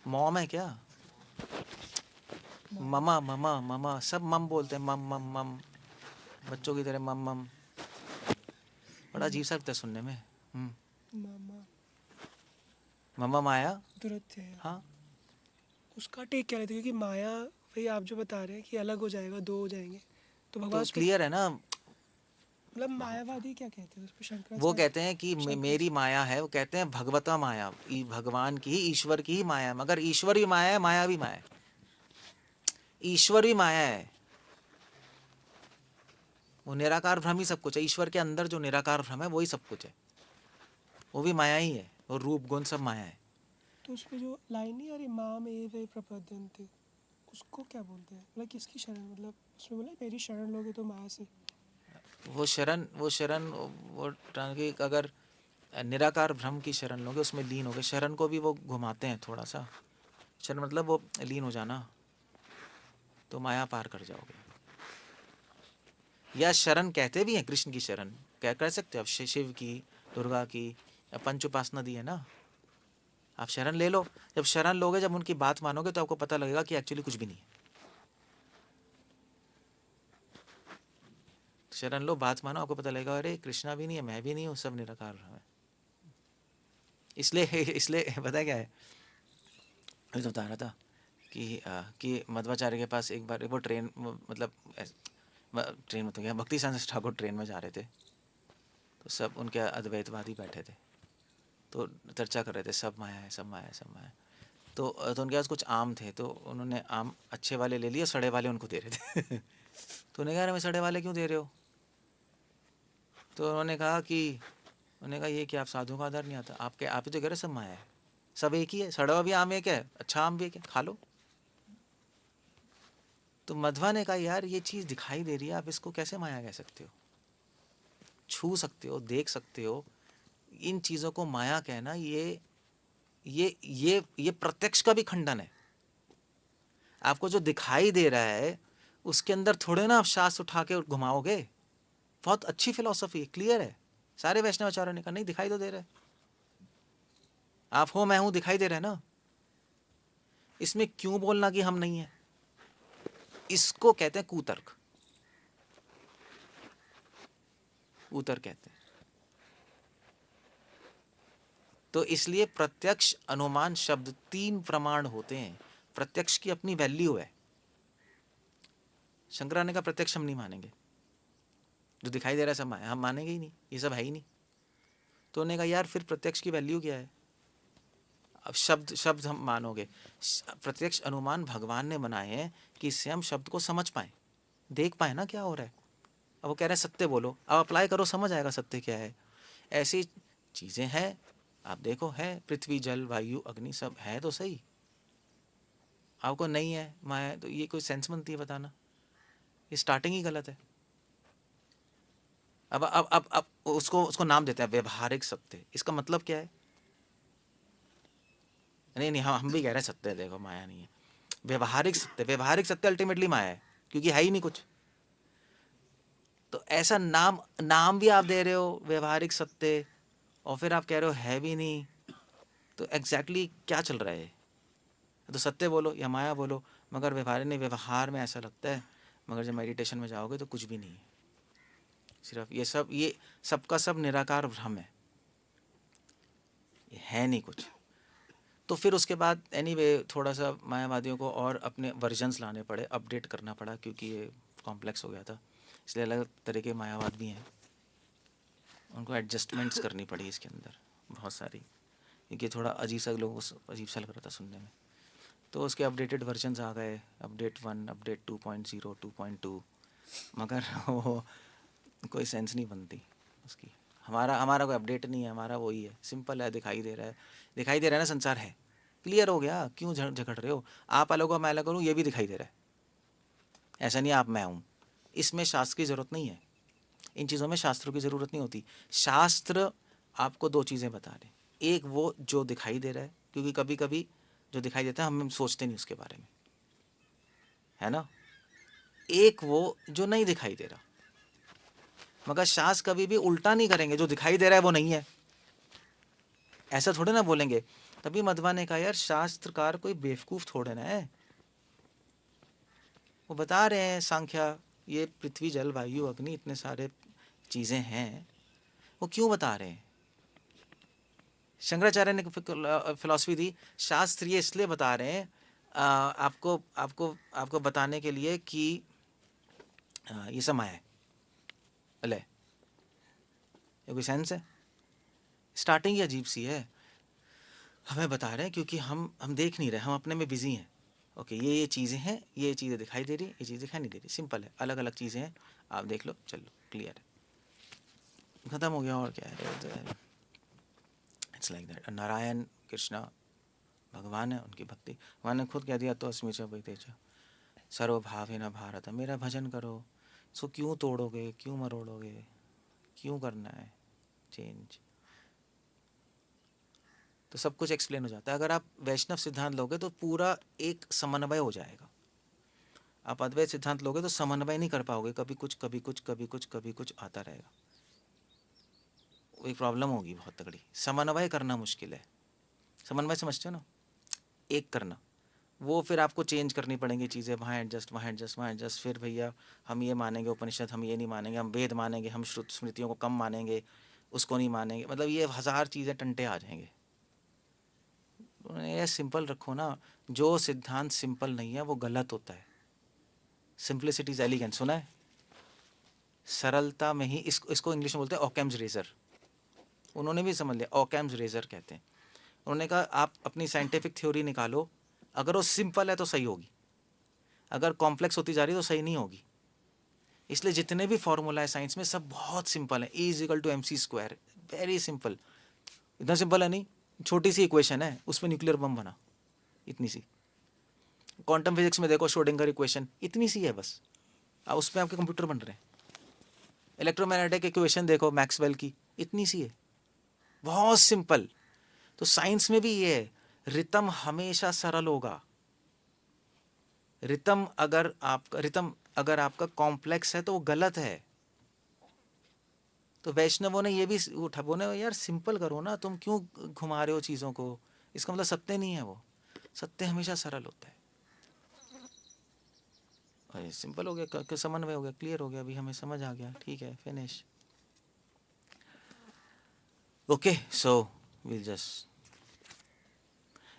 मॉम है क्या? ममा ममा ममा, सब मम बोलते हैं, मम मम मम, बच्चों की तरह मम मम, बड़ा अजीब सा लगता है सुनने में। मामा ममा माया, दुरत्य है। हाँ, उसका टेक क्या लेते हैं, क्योंकि माया भाई आप जो बता रहे हैं कि अलग हो जाएगा, दो हो जाएंगे, तो भगवान तो उसको क्लियर है ना। मतलब मायावादी क्या कहते हैं उस पर? वो शंकराचार्य कहते हैं कि मेरी माया है, वो कहते हैं भगवता माया, भगवान की ही, ईश्वर की ही माया है, मगर ईश्वर भी माया है, माया भी माया है, ईश्वर भी माया है, वो निराकार ब्रह्म ही सब कुछ है, ईश्वर के अंदर जो निराकार ब्रह्म है वही सब कुछ है, वो भी माया ही है, वो रूप गुण सब माया है। तो उस पर जो लाइन नहीं आ रही, माम एव प्रपद्यन्ते, उसको क्या बोलते हैं, मतलब किसकी शरण, मतलब उसमें बोला मेरी शरण लोगे तो माया से। वो शरण वो कि अगर निराकार ब्रह्म की शरण लोगे, उसमें लीन होगे, शरण को भी वो घुमाते हैं थोड़ा सा, शरण मतलब वो लीन हो जाना, तो माया पार कर जाओगे। या शरण कहते भी हैं, कृष्ण की शरण क्या कर सकते हो आप, शिव की, दुर्गा की, पंच उपासना दी है ना, आप शरण ले लो। जब शरण लोगे, जब उनकी बात मानोगे, तो आपको पता लगेगा कि एक्चुअली कुछ भी नहीं है, शरण लो, बात मानो, आपको पता लगेगा अरे कृष्णा भी नहीं है, मैं भी नहीं हूँ, सब निराकार है। इसलिए इसलिए पता है क्या है, मैं तो बता रहा था कि मध्वाचार्य के पास एक बार वो ट्रेन मतलब ट्रेन में तो क्या, भक्ति सांस ठाकुर ट्रेन में जा रहे थे, तो सब उनके अद्वैतवादी बैठे थे, तो चर्चा कर रहे थे सब माया है, सब माया है, सब माया है। तो उनके पास कुछ आम थे, तो उन्होंने आम अच्छे वाले ले लिए, सड़े वाले उनको दे रहे थे तो उन्हें कहा मैं सड़े वाले क्यों दे रहे हो? तो उन्होंने कहा ये कि आप साधुओं का आदर नहीं आता, आपके आप ही तो कह रहे सब माया है, सब एक ही है, सड़ा हुआ भी आम एक है, अच्छा आम भी एक है, खा लो। तो मध्वा ने कहा यार ये चीज़ दिखाई दे रही है, आप इसको कैसे माया कह सकते हो? छू सकते हो, देख सकते हो, इन चीज़ों को माया कहना ये प्रत्यक्ष का भी खंडन है। आपको जो दिखाई दे रहा है उसके अंदर थोड़े ना आप शास्त्र उठा के घुमाओगे। बहुत अच्छी फिलॉसफी है, क्लियर है। सारे वैष्णवाचार्यों ने कहा नहीं दिखाई तो दे रहा है, आप हो मैं हूं, दिखाई दे रहा है ना। इसमें क्यों बोलना कि हम नहीं है? इसको कहते हैं कुतर्क, कुतर्क कहते हैं। तो इसलिए प्रत्यक्ष, अनुमान, शब्द, 3 प्रमाण होते हैं। प्रत्यक्ष की अपनी वैल्यू है। शंकराचार्य का प्रत्यक्ष हम नहीं मानेंगे, जो दिखाई दे रहा है सब हम मानेंगे ही नहीं, ये सब है ही नहीं। तो उन्होंने कहा यार फिर प्रत्यक्ष की वैल्यू क्या है? अब शब्द शब्द हम मानोगे, प्रत्यक्ष अनुमान भगवान ने बनाए हैं कि इससे हम शब्द को समझ पाए, देख पाए ना क्या हो रहा है। अब वो कह रहे हैं सत्य बोलो, अब अप्लाई करो, समझ आएगा सत्य क्या है। ऐसी चीज़ें हैं, आप देखो है, पृथ्वी जल वायु अग्नि सब है तो सही, आपको नहीं है माया, तो ये कोई सेंस बनती है बताना? ये स्टार्टिंग ही गलत है। अब उसको उसको नाम देते हैं व्यवहारिक सत्य। इसका मतलब क्या है? नहीं नहीं, हम भी कह रहे हैं सत्य है, देखो माया नहीं है। व्यवहारिक सत्य, व्यवहारिक सत्य अल्टीमेटली माया है, क्योंकि है ही नहीं कुछ। तो ऐसा नाम नाम भी आप दे रहे हो व्यवहारिक सत्य, और फिर आप कह रहे हो है भी नहीं, तो एग्जैक्टली क्या चल रहा है? तो सत्य बोलो या माया बोलो, मगर व्यवहार नहीं, व्यवहार में ऐसा लगता है, मगर जब मेडिटेशन में जाओगे तो कुछ भी नहीं है, सिर्फ ये सबका सब निराकार भ्रम है, ये है नहीं कुछ। तो फिर उसके बाद एनीवे थोड़ा सा मायावादियों को और अपने वर्जन्स लाने पड़े, अपडेट करना पड़ा, क्योंकि ये कॉम्प्लेक्स हो गया था, इसलिए अलग तरह के मायावाद भी हैं, उनको एडजस्टमेंट्स करनी पड़ी इसके अंदर बहुत सारी, क्योंकि थोड़ा अजीब सा लोगों को अजीब सा लग रहा था सुनने में। तो उसके अपडेटेड वर्जन्स आ गए, अपडेट 1, अपडेट 2.0, 2.2, मगर वो कोई सेंस नहीं बनती उसकी। हमारा हमारा कोई अपडेट नहीं है, हमारा वही है, सिंपल है, दिखाई दे रहा है, दिखाई दे रहा है ना, संसार है, क्लियर हो गया, क्यों झगड़ रहे हो? आप अलग हो मैं अलग करूँ, ये भी दिखाई दे रहा है, ऐसा नहीं आप मैं हूँ। इसमें शास्त्र की ज़रूरत नहीं है, इन चीज़ों में शास्त्रों की ज़रूरत नहीं होती। शास्त्र आपको 2 चीज़ें बता रहे हैं, एक वो जो दिखाई दे रहा है, क्योंकि कभी कभी जो दिखाई देता है हम सोचते नहीं उसके बारे में, है ना। एक वो जो नहीं दिखाई दे रहा, मगर शास्त्र कभी भी उल्टा नहीं करेंगे, जो दिखाई दे रहा है वो नहीं है, ऐसा थोड़े ना बोलेंगे। तभी मध्वा ने कहा यार शास्त्रकार कोई बेवकूफ़ थोड़े ना है, वो बता रहे हैं सांख्या, ये पृथ्वी जल वायु अग्नि इतने सारे चीज़ें हैं, वो क्यों बता रहे हैं? शंकराचार्य ने फिलॉसफी दी, शास्त्र ये इसलिए बता रहे हैं आपको आपको आपको बताने के लिए कि ये समय है, अले ये कोई सेंस है? स्टार्टिंग ही अजीब सी है, हमें बता रहे हैं क्योंकि हम देख नहीं रहे, हम अपने में बिजी हैं। ओके ये चीज़ें हैं, ये चीज़ें दिखाई दे रही, ये चीज़ें दिखाई नहीं दे रही, सिंपल है, अलग अलग चीज़ें हैं, आप देख लो, चलो क्लियर है, ख़त्म हो गया। और क्या है, it's like that. Narayan Krishna भगवान है, उनकी भक्ति भगवान ने खुद कह दिया, तो अस्मि च वै तेज सर्वभावेन भारत, मेरा भजन करो। सो क्यों तोड़ोगे, क्यों मरोड़ोगे, क्यों करना है चेंज? तो सब कुछ एक्सप्लेन हो जाता है। अगर आप वैष्णव सिद्धांत लोगे तो पूरा एक समन्वय हो जाएगा। आप अद्वैत सिद्धांत लोगे तो समन्वय नहीं कर पाओगे, कभी कुछ कभी कुछ कभी कुछ कभी कुछ आता रहेगा, वो एक प्रॉब्लम होगी बहुत तगड़ी। समन्वय करना मुश्किल है, समन्वय समझते हो ना, एक करना, वो फिर आपको चेंज करनी पड़ेंगी चीज़ें, वहाँ एडजस्ट, वहाँ एडजस्ट, वहाँ एडजस्ट, फिर भैया हम ये मानेंगे उपनिषद, हम ये नहीं मानेंगे, हम वेद मानेंगे, हम श्रुत स्मृतियों को कम मानेंगे, उसको नहीं मानेंगे, मतलब ये हज़ार चीज़ें टंटे आ जाएंगे। ये सिंपल रखो ना, जो सिद्धांत सिंपल नहीं है वो गलत होता है। सिंप्लिसिटी इज एलिगेंट, सुना है? सरलता में ही, इसको इंग्लिश में बोलते हैं ऑकैम्स रेजर। उन्होंने भी समझ लिया, ऑकैम्स रेजर कहते हैं। उन्होंने कहा आप अपनी साइंटिफिक थ्योरी निकालो, अगर वो सिंपल है तो सही होगी, अगर कॉम्प्लेक्स होती जा रही है तो सही नहीं होगी। इसलिए जितने भी फॉर्मूला है साइंस में सब बहुत सिंपल है। E is equal to MC², very simple. इतना सिंपल है नहीं, छोटी सी इक्वेशन है, उसमें न्यूक्लियर बम बना, इतनी सी। क्वांटम फिजिक्स में देखो श्रोडिंगर इक्वेशन, इतनी सी है बस, उसमें आपके कंप्यूटर बन रहे हैं। इलेक्ट्रोमैग्नेटिक इक्वेशन देखो मैक्सवेल की, इतनी सी है, बहुत सिंपल। तो साइंस में भी ये है, रितम हमेशा सरल होगा। रितम अगर आपका कॉम्प्लेक्स है तो वो गलत है। तो वैष्णवों ने ये भी उठा, बोले यार सिंपल करो ना, तुम क्यों घुमा रहे हो चीज़ों को, इसका मतलब सत्य नहीं है वो, सत्य हमेशा सरल होता है। और ये सिंपल हो गया, समन्वय हो गया, क्लियर हो गया, अभी हमें समझ आ गया, ठीक है, finish. Okay, so will just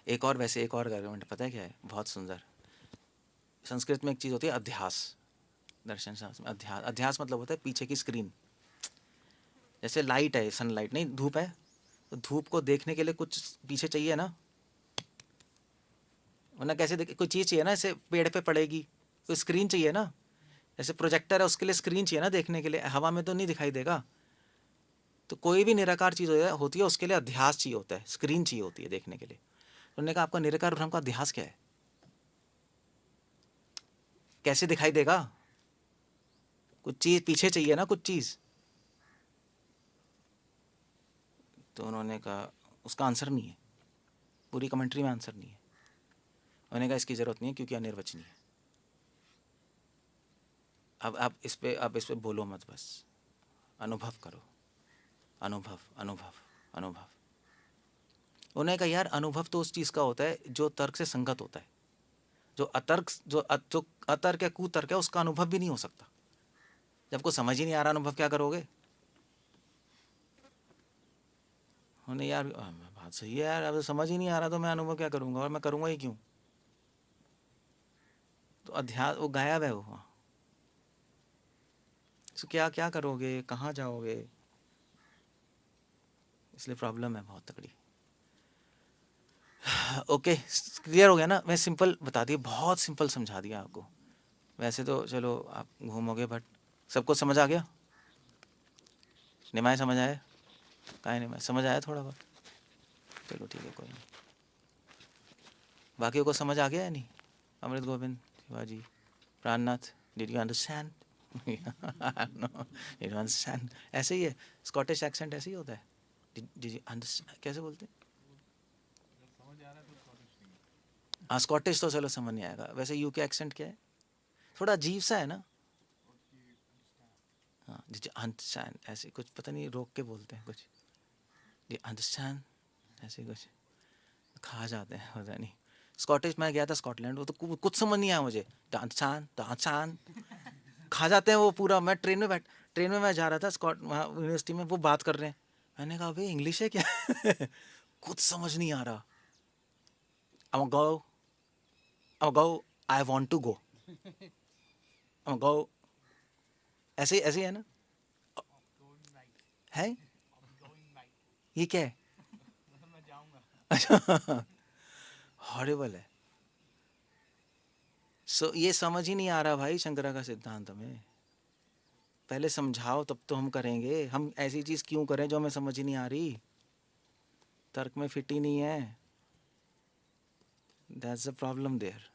एक और आर्गुमेंट पता है क्या है, बहुत सुंदर। संस्कृत में एक चीज़ होती है अध्यास, दर्शन शास्त्र में अध्यास। अध्यास मतलब होता है पीछे की स्क्रीन। जैसे लाइट है, सनलाइट नहीं, धूप है, तो धूप को देखने के लिए कुछ पीछे चाहिए ना, वरना कैसे देख, कोई चीज़ चाहिए ना, ऐसे पेड़ पे पड़ेगी, कोई स्क्रीन चाहिए ना, जैसे प्रोजेक्टर है उसके लिए स्क्रीन चाहिए ना देखने के लिए, हवा में तो नहीं दिखाई देगा। तो कोई भी निराकार चीज़ होती है उसके लिए अध्यास चाहिए होता है, स्क्रीन चाहिए होती है देखने के लिए। उन्होंने कहा आपका निराकार ब्रह्म का अध्यास क्या है, कैसे दिखाई देगा, कुछ चीज़ पीछे चाहिए ना, कुछ चीज़। तो उन्होंने कहा उसका आंसर नहीं है, पूरी कमेंट्री में आंसर नहीं है। उन्होंने कहा इसकी ज़रूरत नहीं है क्योंकि अनिर्वचनीय है। अब आप इस पे बोलो मत, बस अनुभव करो, अनुभव अनुभव अनुभव। उन्होंने कहा यार अनुभव तो उस चीज़ का होता है जो तर्क से संगत होता है, जो अतर्क या कुतर्क है उसका अनुभव भी नहीं हो सकता। जब को समझ ही नहीं आ रहा अनुभव क्या करोगे। उन्हें यार बात सही है यार, अब तो समझ ही नहीं आ रहा तो मैं अनुभव क्या करूँगा, और मैं करूँगा ही क्यों। तो अध्यास वो गायब है वो। तो क्या क्या करोगे, कहाँ जाओगे, इसलिए प्रॉब्लम है बहुत तगड़ी। ओके, क्लियर हो गया ना, मैं सिंपल बता दिया, बहुत सिंपल समझा दिया आपको। वैसे तो चलो आप घूमोगे, बट सबको समझ आ गया। निमाय समझ आया, कहाँ निमाय समझ आया थोड़ा बहुत, चलो ठीक है, कोई नहीं। बाकियों को समझ आ गया या नहीं? Amrit Govind, Shivaji, Prannath, did you understand? No, did you understand? ऐसे ही है, स्कॉटिश एक्सेंट ऐसे ही होता है। डिड यू अंडरस्टैंड कैसे बोलते हैं? हाँ स्कॉटिश तो चलो समझ नहीं आएगा, वैसे यूके एक्सेंट क्या है, थोड़ा अजीब सा है ना। हाँ डिड यू अंडरस्टैंड, ऐसे कुछ पता नहीं रोक के बोलते हैं कुछ, डिड यू अंडरस्टैंड, ऐसे कुछ खा जाते हैं, पता नहीं। स्कॉटिश में गया था स्कॉटलैंड, वो तो कुछ समझ नहीं आया मुझे, डांसान डांसान खा जाते हैं वो पूरा। मैं ट्रेन में मैं जा रहा था स्कॉट, वहाँ यूनिवर्सिटी में वो बात कर रहे हैं, मैंने कहा भाई इंग्लिश है क्या? कुछ समझ नहीं आ रहा। I'm go, I'm go, I want to go, I'm go, ऐसे ही है ना, है ये क्या है? अच्छा, हॉरिबल है। ये समझ ही नहीं आ रहा भाई शंकरा का सिद्धांत हमें, पहले समझाओ तब तो हम करेंगे। हम ऐसी चीज़ क्यों करें जो हमें समझ ही नहीं आ रही, तर्क में फिट ही नहीं है, दैट्स द प्रॉब्लम देयर।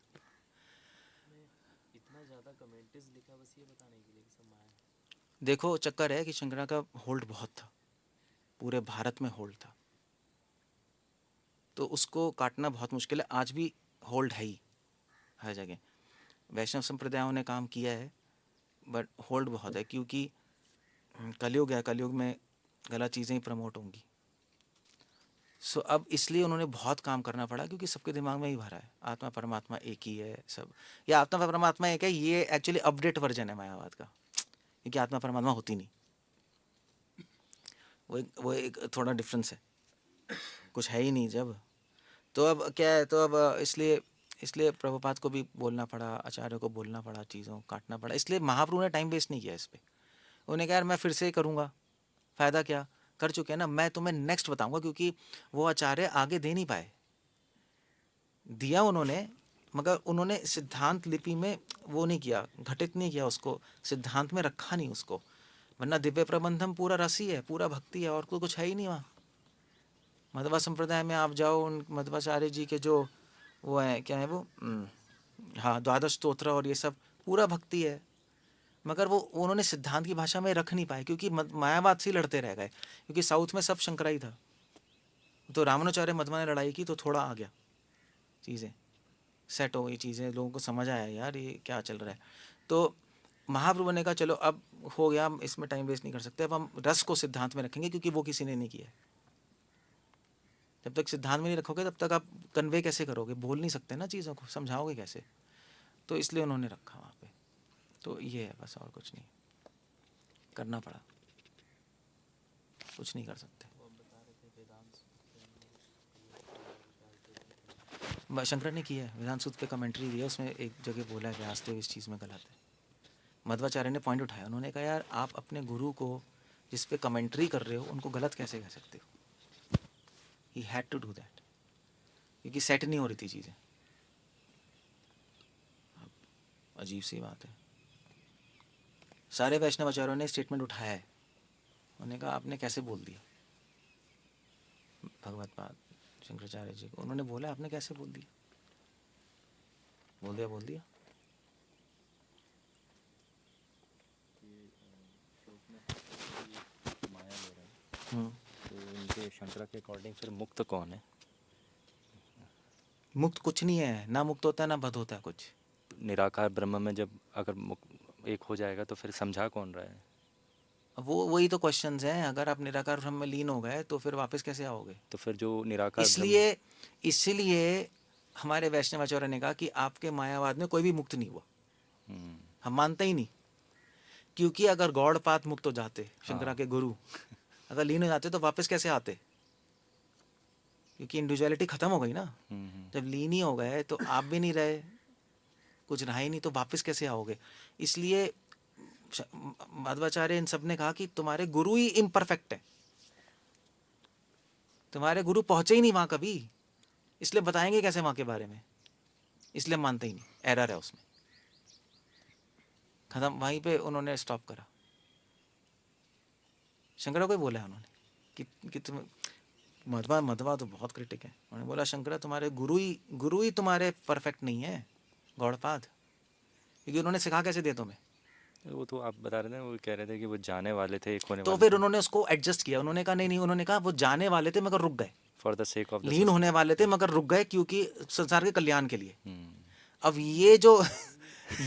इतना ज़्यादा कमेंट्रीज लिखा बस ये बताने के लिए कि सब माया है। देखो चक्कर है कि शंकरा का होल्ड बहुत था, पूरे भारत में होल्ड था, तो उसको काटना बहुत मुश्किल है। आज भी होल्ड है ही हर जगह, वैष्णव संप्रदायों ने काम किया है, बट होल्ड बहुत है, क्योंकि कलयुग है, कलयुग में गलत चीज़ें ही प्रमोट होंगी। सो अब इसलिए उन्होंने बहुत काम करना पड़ा क्योंकि सबके दिमाग में ही भरा है आत्मा परमात्मा एक ही है सब, या आत्मा परमात्मा एक है, ये एक्चुअली अपडेट वर्जन है मायावाद का, क्योंकि आत्मा परमात्मा होती नहीं, वो एक थोड़ा डिफरेंस है, कुछ है ही नहीं जब। तो अब क्या है, तो अब इसलिए इसलिए प्रभुपाद को भी बोलना पड़ा, आचार्य को बोलना पड़ा, चीज़ों को काटना पड़ा, इसलिए महाप्रभु ने टाइम वेस्ट नहीं किया इस पर। उन्हें कहा यार मैं फिर से करूँगा, फ़ायदा क्या, कर चुके हैं ना, मैं तुम्हें नेक्स्ट बताऊँगा, क्योंकि वो आचार्य आगे दे नहीं पाए, दिया उन्होंने मगर उन्होंने सिद्धांत लिपि में वो नहीं किया, घटित नहीं किया उसको, सिद्धांत में रखा नहीं उसको, वरना दिव्य प्रबंधम पूरा रस ही है, पूरा भक्ति है, और कोई कुछ है ही नहीं वहाँ। मध्वा संप्रदाय में आप जाओ, उन मध्वाचार्य जी के जो वो हैं, क्या है वो, हाँ, द्वादश स्तोत्र और ये सब पूरा भक्ति है, मगर वो उन्होंने सिद्धांत की भाषा में रख नहीं पाए, क्योंकि मायावाद से ही लड़ते रह गए, क्योंकि साउथ में सब शंकराई था, तो रामानुचार्य मध्वा ने लड़ाई की तो थोड़ा आ गया, चीज़ें सेट हो गई, चीज़ें लोगों को समझ आया यार ये क्या चल रहा है। तो महाप्रभु ने कहा चलो अब हो गया, हम इसमें टाइम वेस्ट नहीं कर सकते, अब हम रस को सिद्धांत में रखेंगे, क्योंकि वो किसी ने नहीं किया है। जब तक सिद्धांत में नहीं रखोगे तब तक आप कन्वे कैसे करोगे, बोल नहीं सकते ना चीज़ों को, समझाओगे कैसे, तो इसलिए उन्होंने रखा वहाँ पे। तो ये है बस, और कुछ नहीं, करना पड़ा, कुछ नहीं कर सकते। वो हम बता रहे थे वेदांत सूत्र शंकर ने किया है, वेदांत सूत्र पे कमेंट्री दिया, उसमें एक जगह बोला है व्यासदेव इस चीज़ में गलत है। मध्वाचार्य ने पॉइंट उठाया, उन्होंने कहा यार आप अपने गुरु को जिस पे कमेंट्री कर रहे हो उनको गलत कैसे कह सकते हो, he had to do that, क्योंकि सेट नहीं हो रही थी चीज़ें। अजीब सी बात है, सारे वैष्णवाचार्यों ने स्टेटमेंट उठाया है, उन्होंने कहा आपने कैसे बोल दिया, भगवत पाद शंकराचार्य जी को उन्होंने बोला आपने कैसे बोल दिया, बोल दिया। माया ले रहा है, तो इनके शंकरा के अकॉर्डिंग फिर मुक्त कौन है? मुक्त कुछ नहीं है, ना मुक्त होता है ना बद्ध होता है कुछ। निराकार ब्रह्म में जब अगर एक हो जाएगा तो फिर समझा कौन रहा है? अब वो वही तो क्वेश्चंस हैं, अगर आप निराकार ब्रह्म में लीन हो गए तो फिर वापस कैसे आओगे? तो फिर जो निराकार इसलिए हमारे वैष्णवाचार्य ने कहा कि आपके मायावाद में कोई भी मुक्त नहीं हुआ, हम मानते ही नहीं, क्योंकि अगर गौड़ पात मुक्त हो जाते, शंकरा के गुरु अगर लीन हो जाते तो वापस कैसे आते, क्योंकि इंडिविजुअलिटी खत्म हो गई ना। जब लीन ही हो गए तो आप भी नहीं रहे, कुछ रहा ही नहीं, तो वापस कैसे आओगे? इसलिए मध्वाचार्य इन सब ने कहा कि तुम्हारे गुरु ही इम्परफेक्ट है, तुम्हारे गुरु पहुंचे ही नहीं वहां कभी, इसलिए बताएंगे कैसे वहां के बारे में, इसलिए मानते ही नहीं, एरर है उसमें, खत्म, वहीं पे उन्होंने स्टॉप करा। शंकरा को ही बोला है उन्होंने कि तुम मध्वा तो बहुत क्रिटिक है, उन्होंने बोला शंकरा तुम्हारे गुरु ही तुम्हारे परफेक्ट नहीं है, गौड़पाद, क्योंकि उन्होंने सिखा कैसे दिया तुम्हें? वो तो आप बता रहे थे, वो कह रहे थे कि वो जाने वाले थे, एक होने तो वाले फिर थे। उन्होंने उसको एडजस्ट किया, उन्होंने कहा नहीं, उन्होंने कहा वो जाने वाले थे मगर रुक गए, for the sake of the लीन होने वाले थे मगर रुक गए, क्योंकि संसार के कल्याण के लिए। हम्म। अब ये जो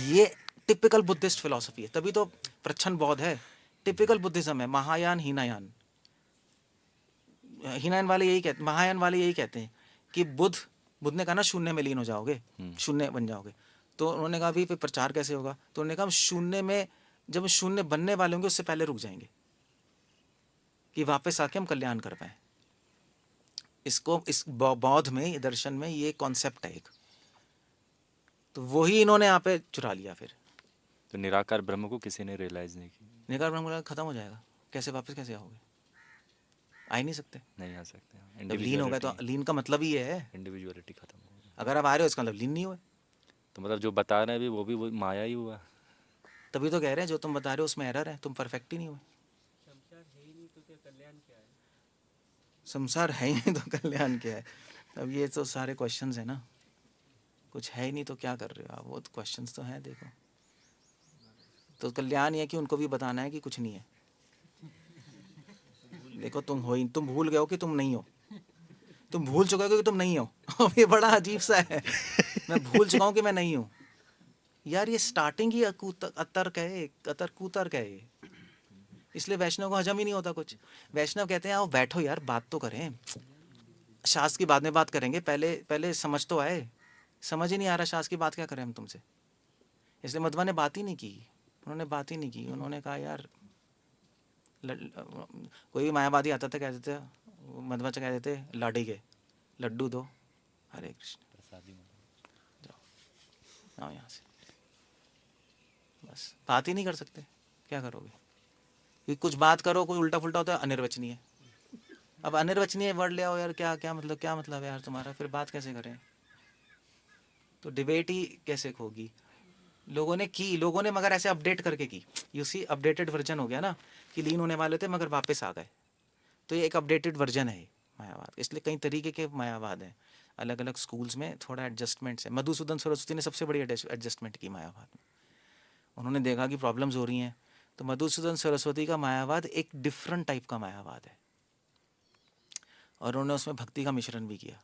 ये टिपिकल बुद्धिस्ट फिलॉसफी है, तभी तो प्रच्छन्न बौद्ध है, टिपिकल बुद्धिज्म है, महायान हीनायान। हीनायान वाले यही कहते, महायान वाले यही कहते हैं कि बुद्ध ने कहा ना शून्य में लीन हो जाओगे, शून्य बन जाओगे, तो उन्होंने कहा भी प्रचार कैसे होगा, तो उन्होंने कहा हम शून्य में, जब हम शून्य बनने वाले होंगे उससे पहले रुक जाएंगे कि वापस आके हम कल्याण कर पाए। इसको इस बौद्ध में, दर्शन में ये कॉन्सेप्ट है एक, तो वही इन्होंने यहाँ पे चुरा लिया। फिर तो निराकार ब्रह्म को किसी ने रियलाइज नहीं किया, निराकार ब्रह्म खत्म हो जाएगा, कैसे वापस कैसे आओगे? आ ही नहीं सकते, नहीं आ सकते। जब लीन हो गए तो लीन का मतलब ही है, इंडिविजुअलिटी खत्म हो गई। अगर आप आ रहे हो इसका मतलब लीन नहीं हुए, तो मतलब जो बता रहे हैं अभी वो भी वो माया ही हुआ। तभी तो कह रहे हैं जो तुम बता रहे हो उसमें एरर है, तुम परफेक्ट ही नहीं हुए। संसार है ही नहीं तो क्या कल्याण क्या है? संसार है ही नहीं तो कल्याण क्या है? अब ये तो सारे क्वेश्चंस हैं ना, कुछ है ही नहीं तो क्या कर रहे हो आप, वो तो क्वेश्चंस तो हैं। देखो तो कल्याण ये है कि उनको भी बताना है कि कुछ नहीं है। देखो तुम भूल गए हो कि तुम नहीं हो, तुम भूल चुके हो कि तुम नहीं हो। अब ये बड़ा अजीब सा है, मैं भूल चुका हूँ कि मैं नहीं हूँ। यार ये स्टार्टिंग ही अतर्क है, कुतर्क है ये, इसलिए वैष्णव को हजम ही नहीं होता कुछ। वैष्णव कहते हैं आओ बैठो यार बात तो करें, शास्त्र की बाद में बात करेंगे, पहले पहले समझ तो आए। समझ ही नहीं आ रहा शास्त्र की बात क्या करें हम तुमसे। इसलिए मध्वा ने बात ही नहीं की, उन्होंने बात ही नहीं की। उन्होंने कहा यार कोई भी मायावादी आता था, कह देते मध्वा से, कह देते लाडी के लड्डू दो, हरे कृष्ण, प्रसादी में आओ यहाँ से। बस बात ही नहीं कर सकते, क्या करोगे? कि कुछ बात करो, कोई उल्टा फुल्टा होता है, अनिर्वचनीय। अब अनिर्वचनीय वर्ड ले आओ यार, क्या क्या मतलब, क्या मतलब है यार तुम्हारा, फिर बात कैसे करें? तो डिबेट ही कैसे होगी? लोगों ने की, लोगों ने मगर ऐसे अपडेट करके की। यू सी अपडेटेड वर्जन हो गया ना, कि लीन होने वाले थे मगर वापस आ गए। तो ये एक अपडेटेड वर्जन है मायावाद। इसलिए कई तरीके के मायावाद हैं, अलग अलग स्कूल्स में थोड़ा एडजस्टमेंट्स है। मधुसूदन सरस्वती ने सबसे बड़ी एडजस्टमेंट की मायावाद में। उन्होंने देखा कि प्रॉब्लम्स हो रही हैं, तो मधुसूदन सरस्वती का मायावाद एक डिफरेंट टाइप का मायावाद है, और उन्होंने उसमें भक्ति का मिश्रण भी किया।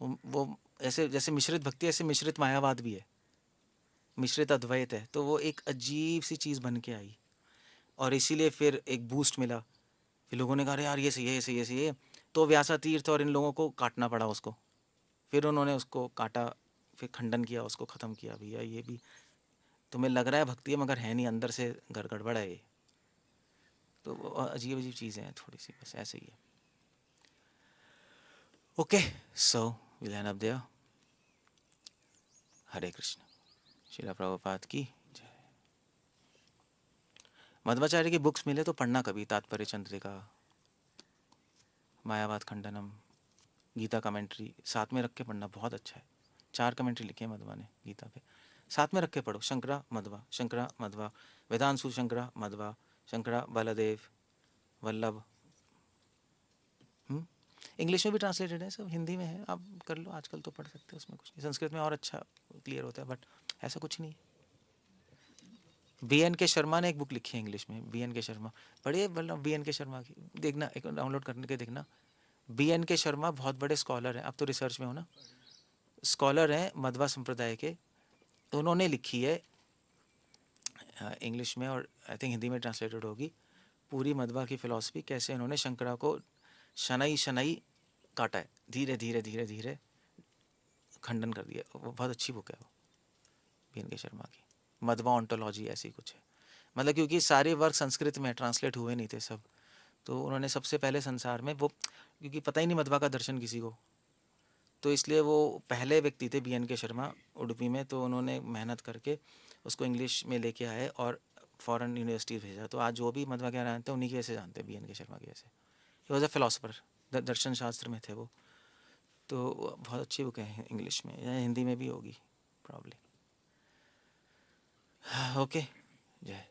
वो ऐसे जैसे मिश्रित भक्ति, ऐसे मिश्रित मायावाद भी है, मिश्रित अद्वैत है। तो वो एक अजीब सी चीज़ बन के आई, और इसीलिए फिर एक बूस्ट मिला। फिर लोगों ने कहा अरे यार ये सही है, ये सही है, ये सही है। तो व्यासातीर्थ और इन लोगों को काटना पड़ा उसको। फिर उन्होंने उसको काटा, फिर खंडन किया, उसको ख़त्म किया। भैया ये भी तुम्हें लग रहा है भक्ति है, मगर है नहीं, अंदर से गड़बड़ है ये। तो अजीब अजीब चीज़ें हैं थोड़ी सी, बस ऐसे ही है। Okay, so will end up there. Hare Krishna. Srila Prabhupada की जय। मध्वाचार्य की बुक्स मिले तो पढ़ना कभी, तात्पर्य चंद्रिका, मायावाद खंडनम, गीता कमेंट्री साथ में रख के पढ़ना, बहुत अच्छा है। 4 कमेंट्री लिखे हैं मध्वा ने गीता पे, साथ में रख के पढ़ो। शंकरा मध्वा, शंकरा मध्वा, वेदांशु शंकरा मध्वा, शंकरा बलदेव वल्लभ। इंग्लिश में भी ट्रांसलेटेड है, सब हिंदी में है, आप कर लो, आजकल तो पढ़ सकते हो, उसमें कुछ नहीं। संस्कृत में और अच्छा क्लियर होता है, बट ऐसा कुछ नहीं है। BN के शर्मा ने एक बुक लिखी है इंग्लिश में, BN के शर्मा, पढ़िए, मतलब BN के शर्मा की देखना, एक डाउनलोड करने के देखना। BN के शर्मा बहुत बड़े स्कॉलर हैं, अब तो रिसर्च में हो ना, स्कॉलर हैं मध्वा संप्रदाय के। उन्होंने लिखी है इंग्लिश में, और आई थिंक हिंदी में ट्रांसलेटेड होगी, पूरी मध्वा की फ़िलॉसफी, कैसे उन्होंने शंकरा को शनई शनई काटा है, धीरे धीरे धीरे धीरे खंडन कर दिया। वो बहुत अच्छी बुक है वो, BN के शर्मा की, मध्वा ऑन्टोलॉजी ऐसी कुछ है। मतलब क्योंकि सारे वर्क संस्कृत में ट्रांसलेट हुए नहीं थे सब, तो उन्होंने सबसे पहले संसार में वो, क्योंकि पता ही नहीं मध्वा का दर्शन किसी को, तो इसलिए वो पहले व्यक्ति थे BN के शर्मा उडुपी में। तो उन्होंने मेहनत करके उसको इंग्लिश में लेके आए और फॉरेन यूनिवर्सिटी भेजा। तो आज जो भी मध्वा क्या जानते हैं, उन्हीं की वजह से जानते हैं, BN के शर्मा की वजह से। ही वॉज अ फिलोसफर, दर्शन शास्त्र में थे वो। तो बहुत अच्छी बुक है इंग्लिश में, या हिंदी में भी होगी प्रॉब्ली। ओके, जय।